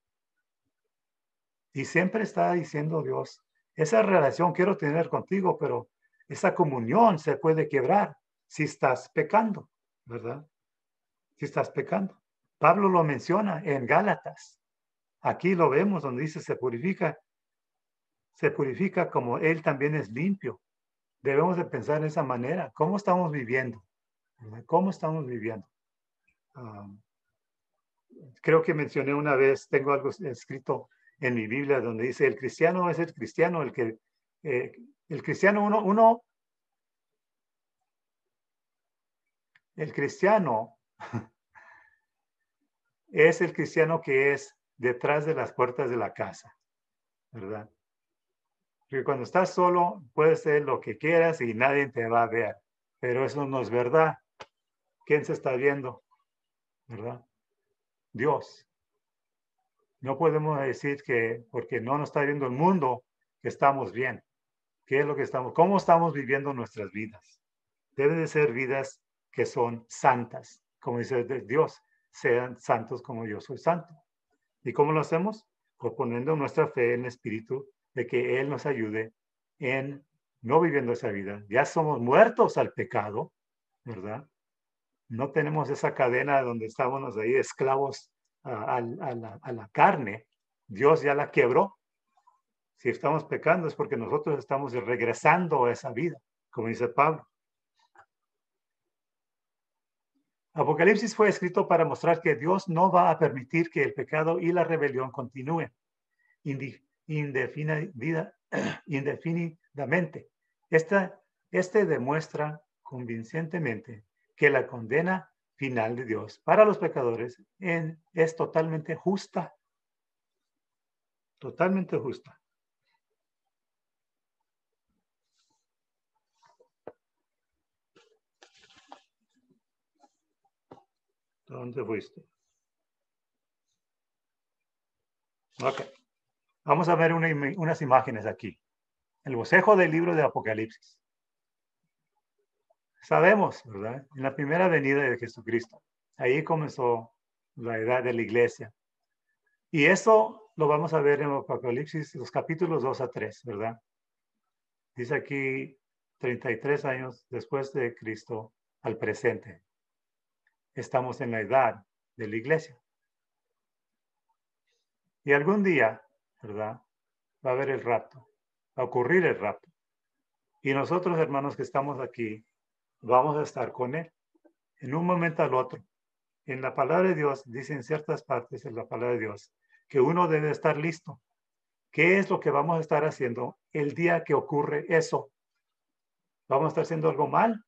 Y siempre está diciendo Dios, esa relación quiero tener contigo, pero esa comunión se puede quebrar si estás pecando, ¿verdad? Si estás pecando. Pablo lo menciona en Gálatas. Aquí lo vemos donde dice se purifica como Él también es limpio. Debemos de pensar de esa manera. ¿Cómo estamos viviendo? ¿Verdad? ¿Cómo estamos viviendo? Creo que mencioné una vez, tengo algo escrito en mi Biblia donde dice, el cristiano es el cristiano, el cristiano el cristiano es el cristiano que es detrás de las puertas de la casa, ¿verdad? Porque cuando estás solo, puedes hacer lo que quieras y nadie te va a ver, pero eso no es verdad. ¿Quién se está viendo? ¿Verdad? Dios. No podemos decir que porque no nos está viendo el mundo, que estamos bien. ¿Qué es lo que estamos? ¿Cómo estamos viviendo nuestras vidas? Deben de ser vidas que son santas. Como dice Dios, sean santos como yo soy santo. ¿Y cómo lo hacemos? Pues poniendo nuestra fe en el Espíritu de que Él nos ayude en no viviendo esa vida. Ya somos muertos al pecado, ¿verdad? No tenemos esa cadena donde estábamos ahí esclavos a la carne. Dios ya la quebró. Si estamos pecando es porque nosotros estamos regresando a esa vida, como dice Pablo. Apocalipsis fue escrito para mostrar que Dios no va a permitir que el pecado y la rebelión continúen indefinidamente. Este demuestra convincentemente que la condena final de Dios para los pecadores es totalmente justa. Totalmente justa. ¿Dónde fuiste? Ok. Vamos a ver unas imágenes aquí. El bocejo del libro de Apocalipsis. Sabemos, ¿verdad? En la primera venida de Jesucristo. Ahí comenzó la edad de la iglesia. Y eso lo vamos a ver en Apocalipsis, los capítulos 2 a 3, ¿verdad? Dice aquí 33 años después de Cristo al presente. Estamos en la edad de la iglesia. Y algún día, ¿verdad? Va a haber el rapto. Va a ocurrir el rapto. Y nosotros, hermanos que estamos aquí, vamos a estar con Él en un momento al otro. En la palabra de Dios, dice en ciertas partes en la palabra de Dios, que uno debe estar listo. ¿Qué es lo que vamos a estar haciendo el día que ocurre eso? ¿Vamos a estar haciendo algo mal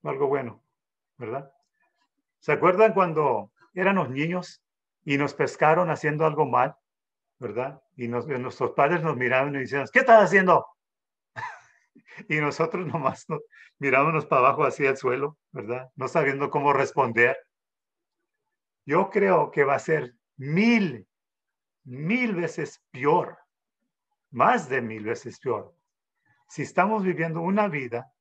o algo bueno? ¿Verdad? ¿Se acuerdan cuando éramos niños y nos pescaron haciendo algo mal? ¿Verdad? Y nuestros padres nos miraban y decían, ¿qué estás haciendo? Y nosotros nomás mirábamos para abajo hacia el suelo, ¿verdad? No sabiendo cómo responder. Yo creo que va a ser mil veces peor, más de 1000 veces peor, si estamos viviendo una vida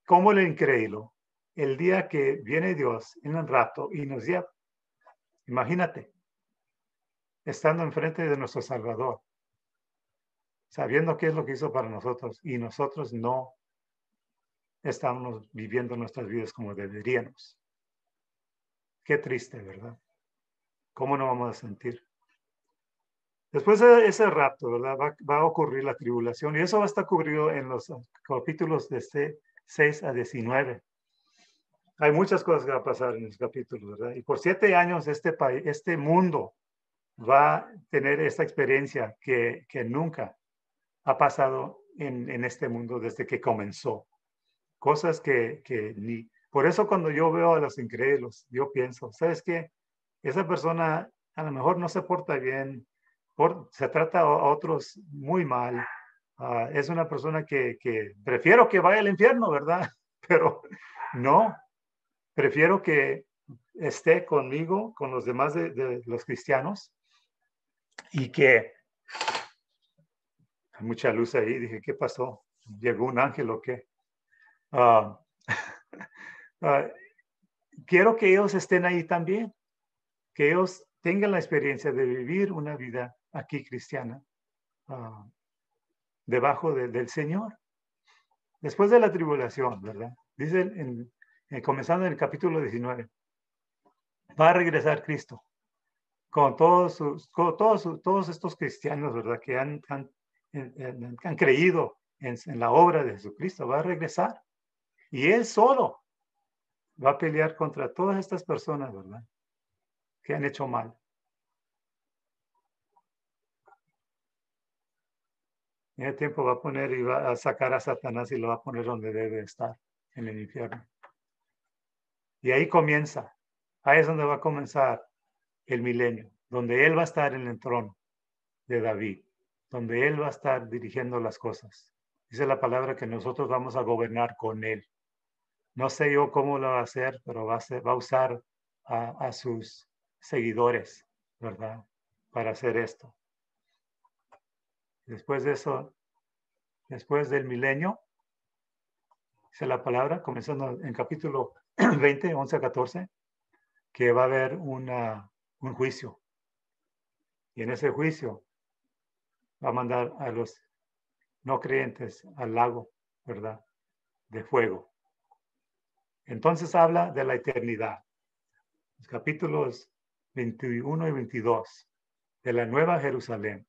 como el increíble, el día que viene Dios en un rato y nos lleva, imagínate, estando enfrente de nuestro Salvador, sabiendo qué es lo que hizo para nosotros y nosotros no estamos viviendo nuestras vidas como deberíamos. Qué triste, ¿verdad? ¿Cómo no vamos a sentir? Después de ese rapto, ¿verdad? Va a ocurrir la tribulación y eso va a estar cubrido en los capítulos de 6 a 19. Hay muchas cosas que van a pasar en los capítulos, ¿verdad? Y por 7 años este mundo va a tener esta experiencia que nunca ha pasado en este mundo desde que comenzó. Cosas que ni... Por eso cuando yo veo a los incrédulos, yo pienso, ¿sabes qué? Esa persona a lo mejor no se porta bien, se trata a otros muy mal. Es una persona que prefiero que vaya al infierno, ¿verdad? Pero no, prefiero que esté conmigo, con los demás de los cristianos y que hay mucha luz ahí. Dije, ¿qué pasó? ¿Llegó un ángel o qué? Quiero que ellos estén ahí también, que ellos tengan la experiencia de vivir una vida aquí cristiana debajo del Señor. Después de la tribulación, ¿verdad? Dice comenzando en el capítulo 19, va a regresar Cristo con todos estos cristianos, ¿verdad? Que han creído en la obra de Jesucristo. Va a regresar y Él solo va a pelear contra todas estas personas, ¿verdad? Que han hecho mal. En el tiempo va a poner y va a sacar a Satanás y lo va a poner donde debe estar, en el infierno. Y ahí comienza. Ahí es donde va a comenzar el milenio, donde Él va a estar en el trono de David, donde Él va a estar dirigiendo las cosas. Dice la palabra que nosotros vamos a gobernar con Él. No sé yo cómo lo va a hacer, pero va a usar a sus seguidores, ¿verdad? Para hacer esto. Después de eso, después del milenio, dice la palabra, comenzando en capítulo 20, 11 a 14, que va a haber un juicio. Y en ese juicio va a mandar a los no creyentes al lago, ¿verdad? De fuego. Entonces habla de la eternidad. Los capítulos 21 y 22 de la Nueva Jerusalén.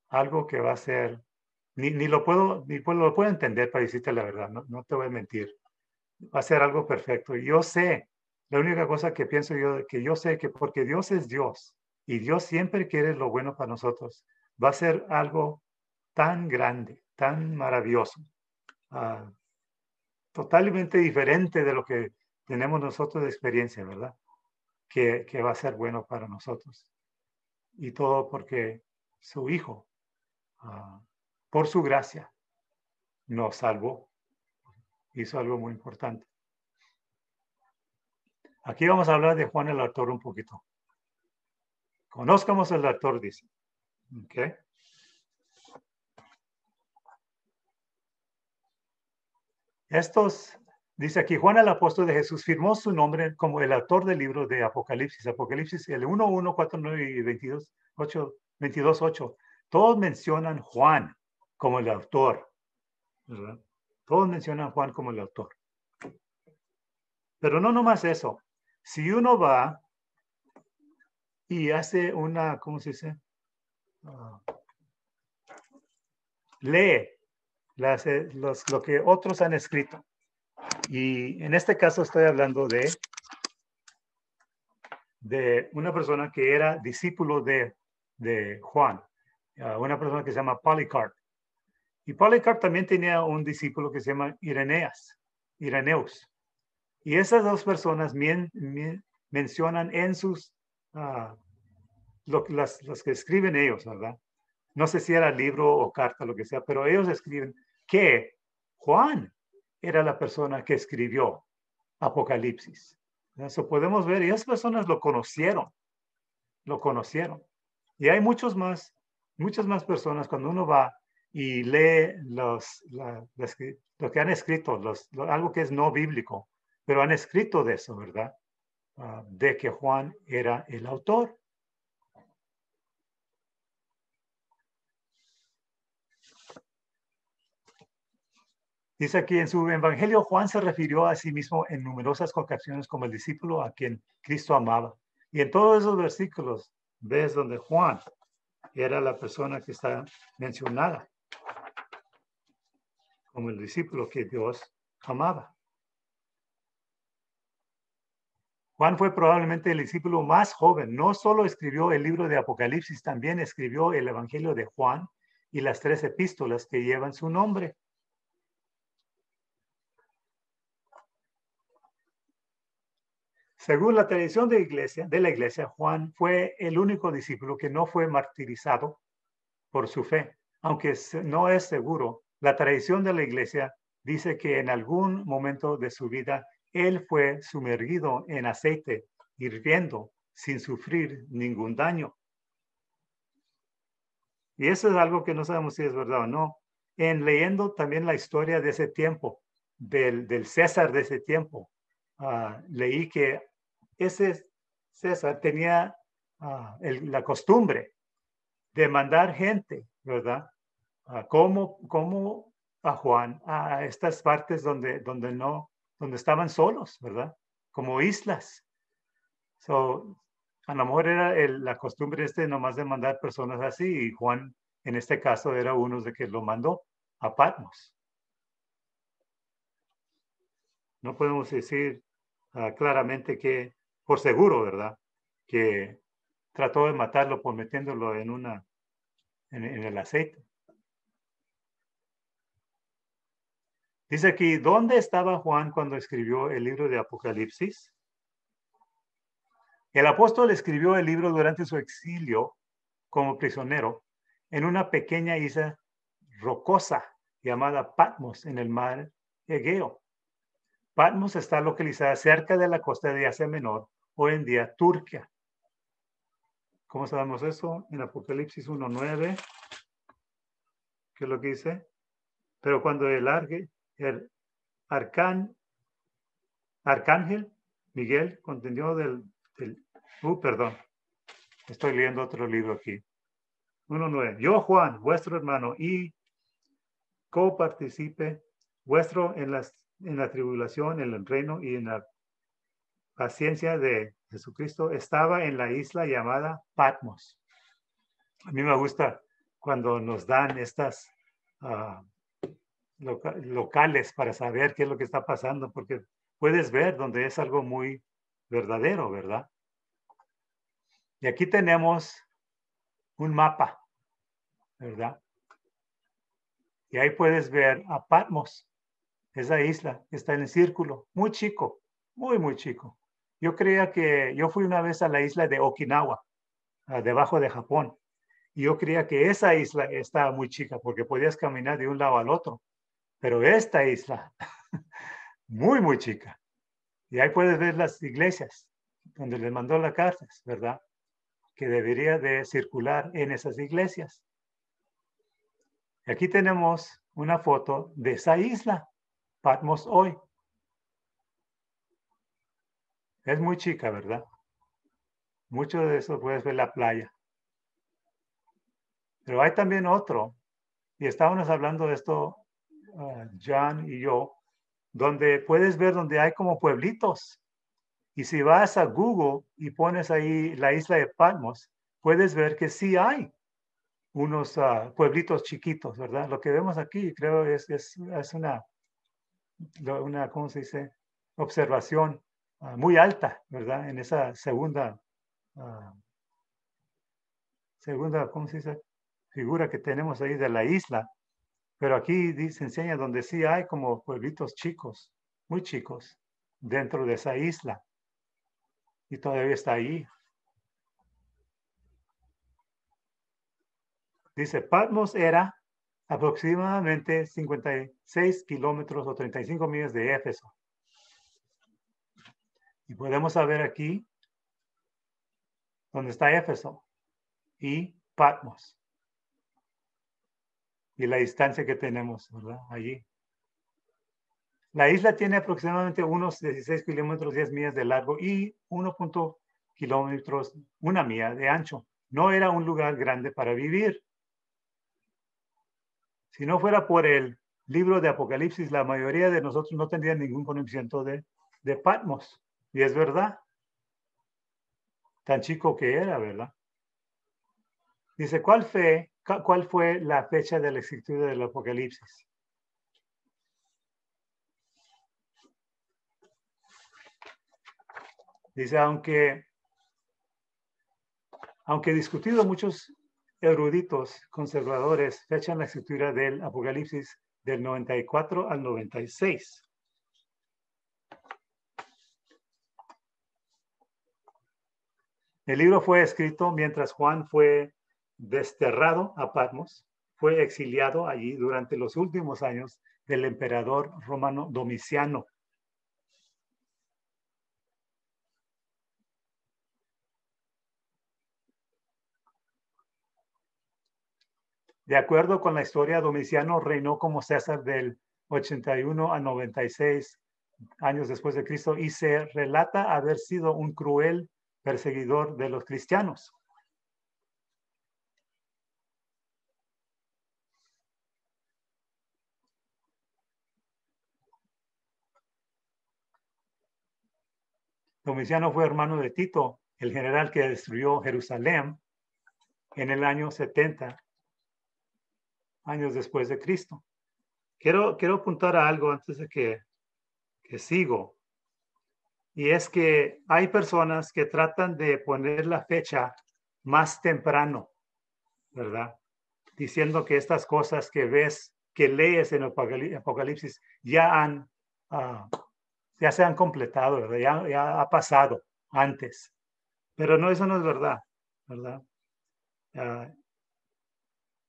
Algo que va a ser, ni lo puedo entender para decirte la verdad, no te voy a mentir. Va a ser algo perfecto. Y yo sé, la única cosa que pienso yo sé que porque Dios es Dios y Dios siempre quiere lo bueno para nosotros, va a ser algo tan grande, tan maravilloso, totalmente diferente de lo que tenemos nosotros de experiencia, ¿verdad? Que va a ser bueno para nosotros. Y todo porque su Hijo, por su gracia, nos salvó. Hizo algo muy importante. Aquí vamos a hablar de Juan el autor un poquito. Conozcamos al autor, dice. ¿Okay? Dice aquí, Juan el apóstol de Jesús firmó su nombre como el autor del libro de Apocalipsis. Apocalipsis, el 1, 4, 9 y 22, 8. Todos mencionan Juan como el autor, ¿verdad? Todos mencionan a Juan como el autor. Pero no nomás eso. Si uno va y hace una, ¿cómo se dice? Lee lo que otros han escrito. Y en este caso estoy hablando de una persona que era discípulo de Juan, una persona que se llama Polycarp. Y Polycarp también tenía un discípulo que se llama Ireneus. Y esas dos personas mencionan en sus, las que escriben ellos, ¿verdad? No sé si era libro o carta, lo que sea, pero ellos escriben que Juan era la persona que escribió Apocalipsis. Eso podemos ver, y esas personas lo conocieron. Y hay muchas más personas cuando uno va y lee lo que han escrito, algo que es no bíblico, pero han escrito de eso, ¿verdad? De que Juan era el autor. Dice aquí, en su evangelio, Juan se refirió a sí mismo en numerosas ocasiones como el discípulo a quien Cristo amaba. Y en todos esos versículos ves donde Juan era la persona que está mencionada como el discípulo que Dios amaba. Juan fue probablemente el discípulo más joven. No solo escribió el libro de Apocalipsis, también escribió el Evangelio de Juan y las 3 epístolas que llevan su nombre. Según la tradición de la iglesia, Juan fue el único discípulo que no fue martirizado por su fe. Aunque no es seguro, la tradición de la iglesia dice que en algún momento de su vida él fue sumergido en aceite hirviendo sin sufrir ningún daño. Y eso es algo que no sabemos si es verdad o no. En leyendo también la historia de ese tiempo, del César de ese tiempo, leí que ese César tenía la costumbre de mandar gente, ¿verdad? Como a Juan, a estas partes donde estaban solos, ¿verdad? Como islas. So, a lo mejor era la costumbre nomás de mandar personas así, y Juan en este caso era uno de que lo mandó a Patmos. No podemos decir claramente que, por seguro, ¿verdad? Que trató de matarlo por metiéndolo en el aceite. Dice aquí, ¿dónde estaba Juan cuando escribió el libro de Apocalipsis? El apóstol escribió el libro durante su exilio como prisionero en una pequeña isla rocosa llamada Patmos en el mar Egeo. Patmos está localizada cerca de la costa de Asia Menor, hoy en día Turquía. ¿Cómo sabemos eso? En Apocalipsis 1:9, ¿qué es lo que dice? Pero cuando el arcángel Miguel contendió perdón, estoy leyendo otro libro aquí. 1:9. Yo, Juan, vuestro hermano, y copartícipe vuestro en la tribulación, en el reino y en la paciencia de Jesucristo, estaba en la isla llamada Patmos. A mí me gusta cuando nos dan estas locales para saber qué es lo que está pasando, porque puedes ver donde es algo muy verdadero, ¿verdad? Y aquí tenemos un mapa, ¿verdad? Y ahí puedes ver a Patmos, esa isla que está en el círculo, muy chico, muy chico. Yo fui una vez a la isla de Okinawa, debajo de Japón, y yo creía que esa isla estaba muy chica porque podías caminar de un lado al otro, pero esta isla, muy chica. Y ahí puedes ver las iglesias donde les mandó las cartas, ¿verdad? Que debería de circular en esas iglesias. Aquí tenemos una foto de esa isla, Patmos hoy. Es muy chica, ¿verdad? Mucho de eso puedes ver la playa. Pero hay también otro, y estábamos hablando de esto, John y yo, donde puedes ver donde hay como pueblitos. Y si vas a Google y pones ahí la isla de Patmos, puedes ver que sí hay unos pueblitos chiquitos, ¿verdad? Lo que vemos aquí creo es una, ¿cómo se dice? Observación muy alta, ¿verdad? En esa segunda, ¿cómo se dice? Figura que tenemos ahí de la isla. Pero aquí enseña donde sí hay como pueblitos chicos, muy chicos, dentro de esa isla. Y todavía está ahí. Dice, Patmos era aproximadamente 56 kilómetros o 35 millas de Éfeso. Y podemos saber aquí donde está Éfeso y Patmos. y la distancia que tenemos, ¿verdad? Allí. La isla tiene aproximadamente unos 16 kilómetros, 10 millas de largo y 1.1 kilómetros, 1 milla de ancho. No era un lugar grande para vivir. Si no fuera por el libro de Apocalipsis, la mayoría de nosotros no tendrían ningún conocimiento de Patmos. Y es verdad. Tan chico que era, ¿verdad? Dice, ¿cuál fue la fecha de la escritura del Apocalipsis? Dice, aunque discutido, muchos eruditos conservadores fechan la escritura del Apocalipsis del 94 al 96. El libro fue escrito mientras Juan fue desterrado a Patmos, fue exiliado allí durante los últimos años del emperador romano Domiciano. De acuerdo con la historia, Domiciano reinó como César del 81 a 96 años después de Cristo y se relata haber sido un cruel perseguidor de los cristianos. Domiciano fue hermano de Tito, el general que destruyó Jerusalén en el año 70 años después de Cristo. Quiero apuntar a algo antes de que sigo. Y es que hay personas que tratan de poner la fecha más temprano, ¿verdad? Diciendo que estas cosas que ves, que lees en Apocalipsis, ya se han completado, ¿verdad? Ya ha pasado antes. Pero no, eso no es verdad, ¿verdad?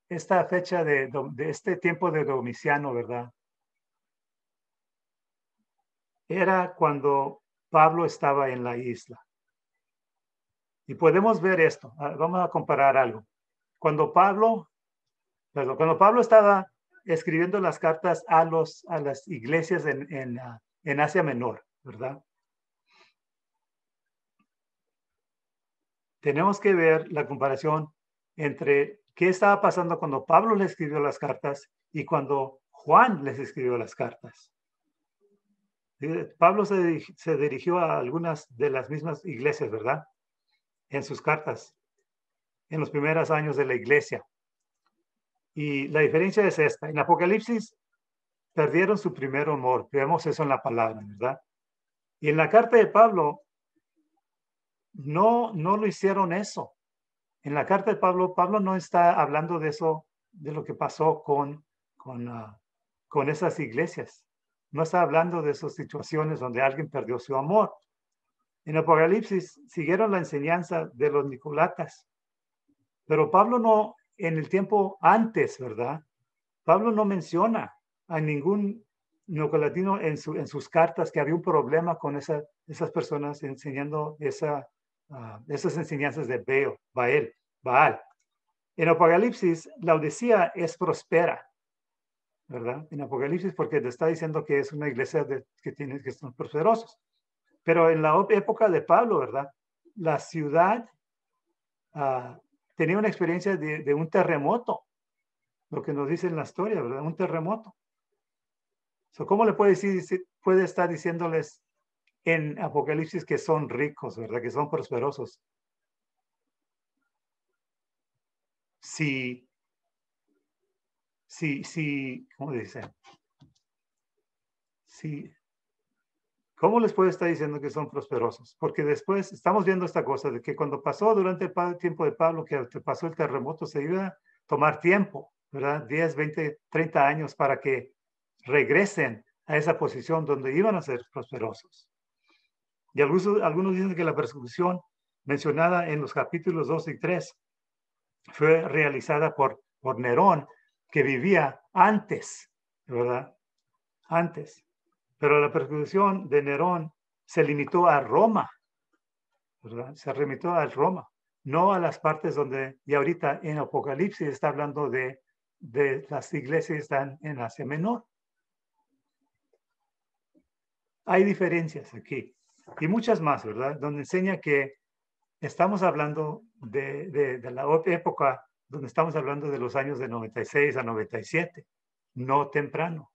Esta fecha de este tiempo de Domiciano, ¿verdad? Era cuando Pablo estaba en la isla. Y podemos ver esto. Vamos a comparar algo. Cuando Pablo estaba escribiendo las cartas a las iglesias en Asia Menor, ¿verdad? Tenemos que ver la comparación entre qué estaba pasando cuando Pablo le escribió las cartas y cuando Juan les escribió las cartas. Pablo se dirigió a algunas de las mismas iglesias, ¿verdad? En sus cartas, en los primeros años de la iglesia. Y la diferencia es esta. En Apocalipsis perdieron su primer amor. Vemos eso en la palabra, ¿verdad? Y en la carta de Pablo no lo hicieron eso. En la carta de Pablo no está hablando de eso, de lo que pasó con esas iglesias. No está hablando de esas situaciones donde alguien perdió su amor. En Apocalipsis siguieron la enseñanza de los nicolatas. Pero Pablo no, en el tiempo antes, ¿verdad? Pablo no menciona a ningún nicolatino en sus cartas que había un problema con esas personas enseñando esas enseñanzas de Baal. En Apocalipsis, Laodicea es próspera, ¿verdad? En Apocalipsis, porque te está diciendo que es una iglesia que son prosperosos. Pero en la época de Pablo, ¿verdad? La ciudad tenía una experiencia de un terremoto, lo que nos dice en la historia, ¿verdad? Un terremoto. ¿Cómo le puede estar diciéndoles en Apocalipsis que son ricos, ¿verdad? Que son prosperosos? ¿Cómo dice? ¿Cómo les puede estar diciendo que son prosperosos? Porque después estamos viendo esta cosa de que cuando pasó durante el tiempo de Pablo, que pasó el terremoto, se iba a tomar tiempo, ¿verdad? 10, 20, 30 años para que regresen a esa posición donde iban a ser prosperosos. Y algunos dicen que la persecución mencionada en los capítulos 2 y 3 fue realizada por Nerón, que vivía antes, ¿verdad? Antes. Pero la persecución de Nerón se limitó a Roma, ¿verdad? Se limitó a Roma, no a las partes donde, y ahorita en Apocalipsis está hablando de de las iglesias están en Asia Menor. Hay diferencias aquí y muchas más, ¿verdad? Donde enseña que estamos hablando de la época donde estamos hablando de los años de 96 a 97, no temprano.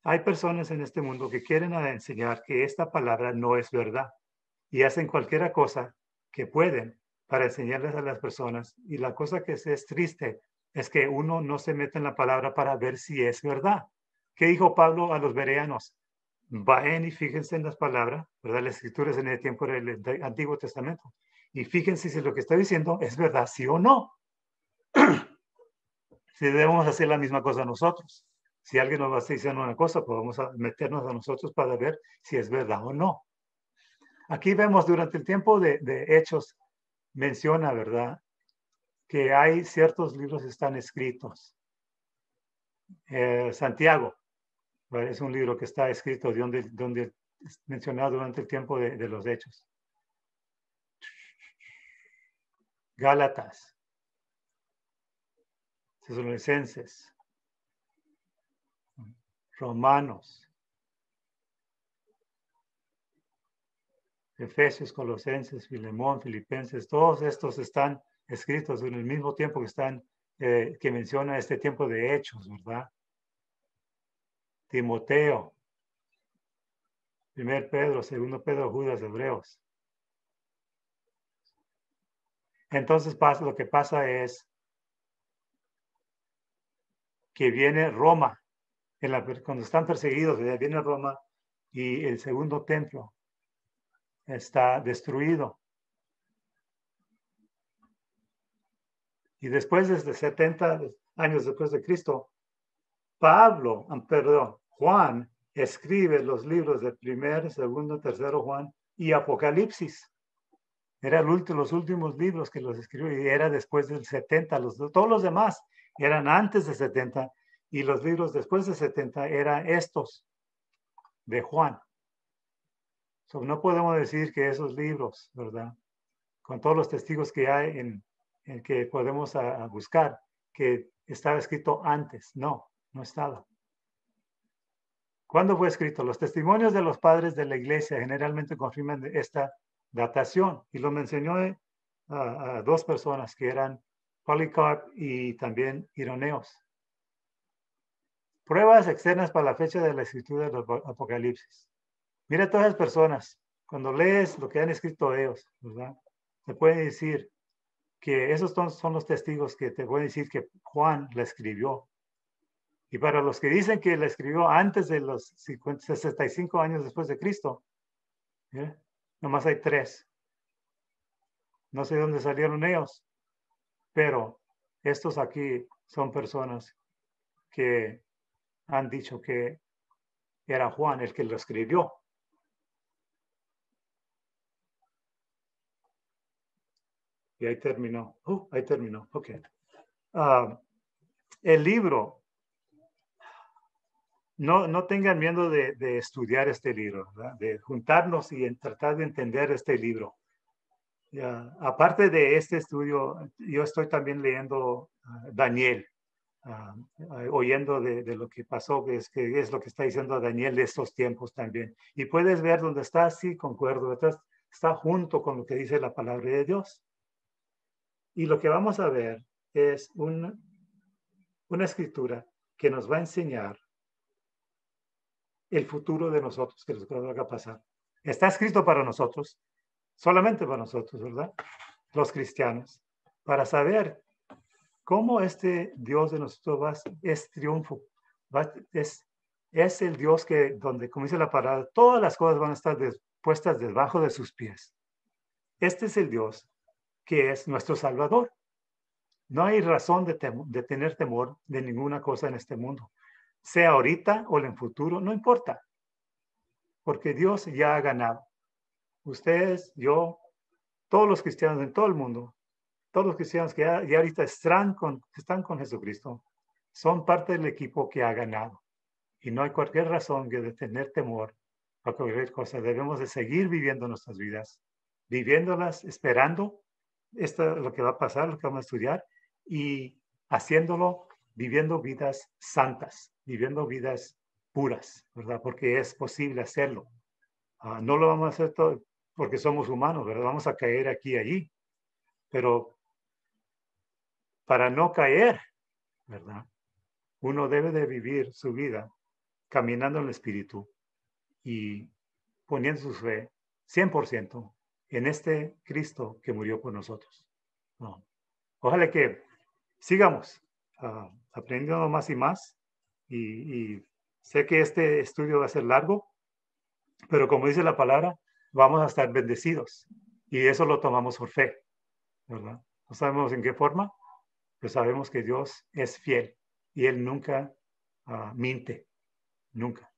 Hay personas en este mundo que quieren enseñar que esta palabra no es verdad y hacen cualquier cosa que pueden para enseñarles a las personas. Y la cosa que es triste es que uno no se mete en la palabra para ver si es verdad. ¿Qué dijo Pablo a los bereanos? Vayan y fíjense en las palabras, ¿verdad? Las escrituras en el tiempo del Antiguo Testamento. Y fíjense si lo que está diciendo es verdad, sí o no. Si debemos hacer la misma cosa nosotros. Si alguien nos va a estar diciendo una cosa, pues vamos a meternos a nosotros para ver si es verdad o no. Aquí vemos durante el tiempo de Hechos, menciona, ¿verdad?, que hay ciertos libros que están escritos. Santiago, ¿verdad?, es un libro que está escrito donde es mencionado durante el tiempo de los Hechos. Gálatas, Tesalonicenses, Romanos, Efesios, Colosenses, Filemón, Filipenses, todos estos están escritos en el mismo tiempo que están, que menciona este tiempo de Hechos, ¿verdad? Timoteo, 1 Pedro, 2 Pedro, Judas, Hebreos. Entonces lo que pasa es que viene Roma, cuando están perseguidos, viene Roma y el segundo templo está destruido. Y después de 70 años después de Cristo, Juan escribe los libros de 1, 2, 3 Juan y Apocalipsis. Eran los últimos libros que los escribió y era después del 70. Todos los demás eran antes de 70 y los libros después de 70 eran estos de Juan. No podemos decir que esos libros, ¿verdad?, con todos los testigos que hay en que podemos buscar, que estaba escrito antes. No estaba. ¿Cuándo fue escrito? Los testimonios de los padres de la iglesia generalmente confirman esta datación y lo mencionó a dos personas que eran Policarp y también Ireneos. Pruebas externas para la fecha de la escritura del Apocalipsis. Mira todas las personas, cuando lees lo que han escrito ellos, ¿verdad?, te pueden decir que esos son los testigos que te pueden decir que Juan la escribió. Y para los que dicen que la escribió antes de los 65 años después de Cristo, nomás hay 3. No sé dónde salieron ellos, pero estos aquí son personas que han dicho que era Juan el que lo escribió. Y ahí terminó. Ahí terminó. Ok. El libro. No tengan miedo de estudiar este libro, ¿verdad?, de juntarnos y tratar de entender este libro. Aparte de este estudio, yo estoy también leyendo Daniel, oyendo de lo que pasó, que es lo que está diciendo Daniel de estos tiempos también. Y puedes ver dónde está, sí, concuerdo, está junto con lo que dice la palabra de Dios. Y lo que vamos a ver es una escritura que nos va a enseñar el futuro de nosotros, que nos va a pasar. Está escrito para nosotros, solamente para nosotros, ¿verdad?, los cristianos, para saber cómo este Dios de nosotros es triunfo, es el Dios que, donde, como dice la palabra, todas las cosas van a estar puestas debajo de sus pies. Este es el Dios que es nuestro Salvador. No hay razón de tener temor de ninguna cosa en este mundo, sea ahorita o en el futuro, no importa, porque Dios ya ha ganado. Ustedes, yo, todos los cristianos en todo el mundo, todos los cristianos que ya ahorita están con Jesucristo, son parte del equipo que ha ganado. Y no hay cualquier razón de tener temor a cualquier cosa. Debemos de seguir viviendo nuestras vidas, viviéndolas, esperando lo que va a pasar, lo que vamos a estudiar, y haciéndolo, viviendo vidas santas, viviendo vidas puras, ¿verdad? Porque es posible hacerlo. No lo vamos a hacer todo porque somos humanos, ¿verdad? Vamos a caer aquí y allí, pero para no caer, ¿verdad? Uno debe de vivir su vida caminando en el Espíritu y poniendo su fe 100% en este Cristo que murió por nosotros. No. Ojalá que sigamos aprendiendo más y más. Y sé que este estudio va a ser largo, pero como dice la palabra, vamos a estar bendecidos. Y eso lo tomamos por fe, ¿verdad? No sabemos en qué forma, pero sabemos que Dios es fiel y Él nunca miente, nunca.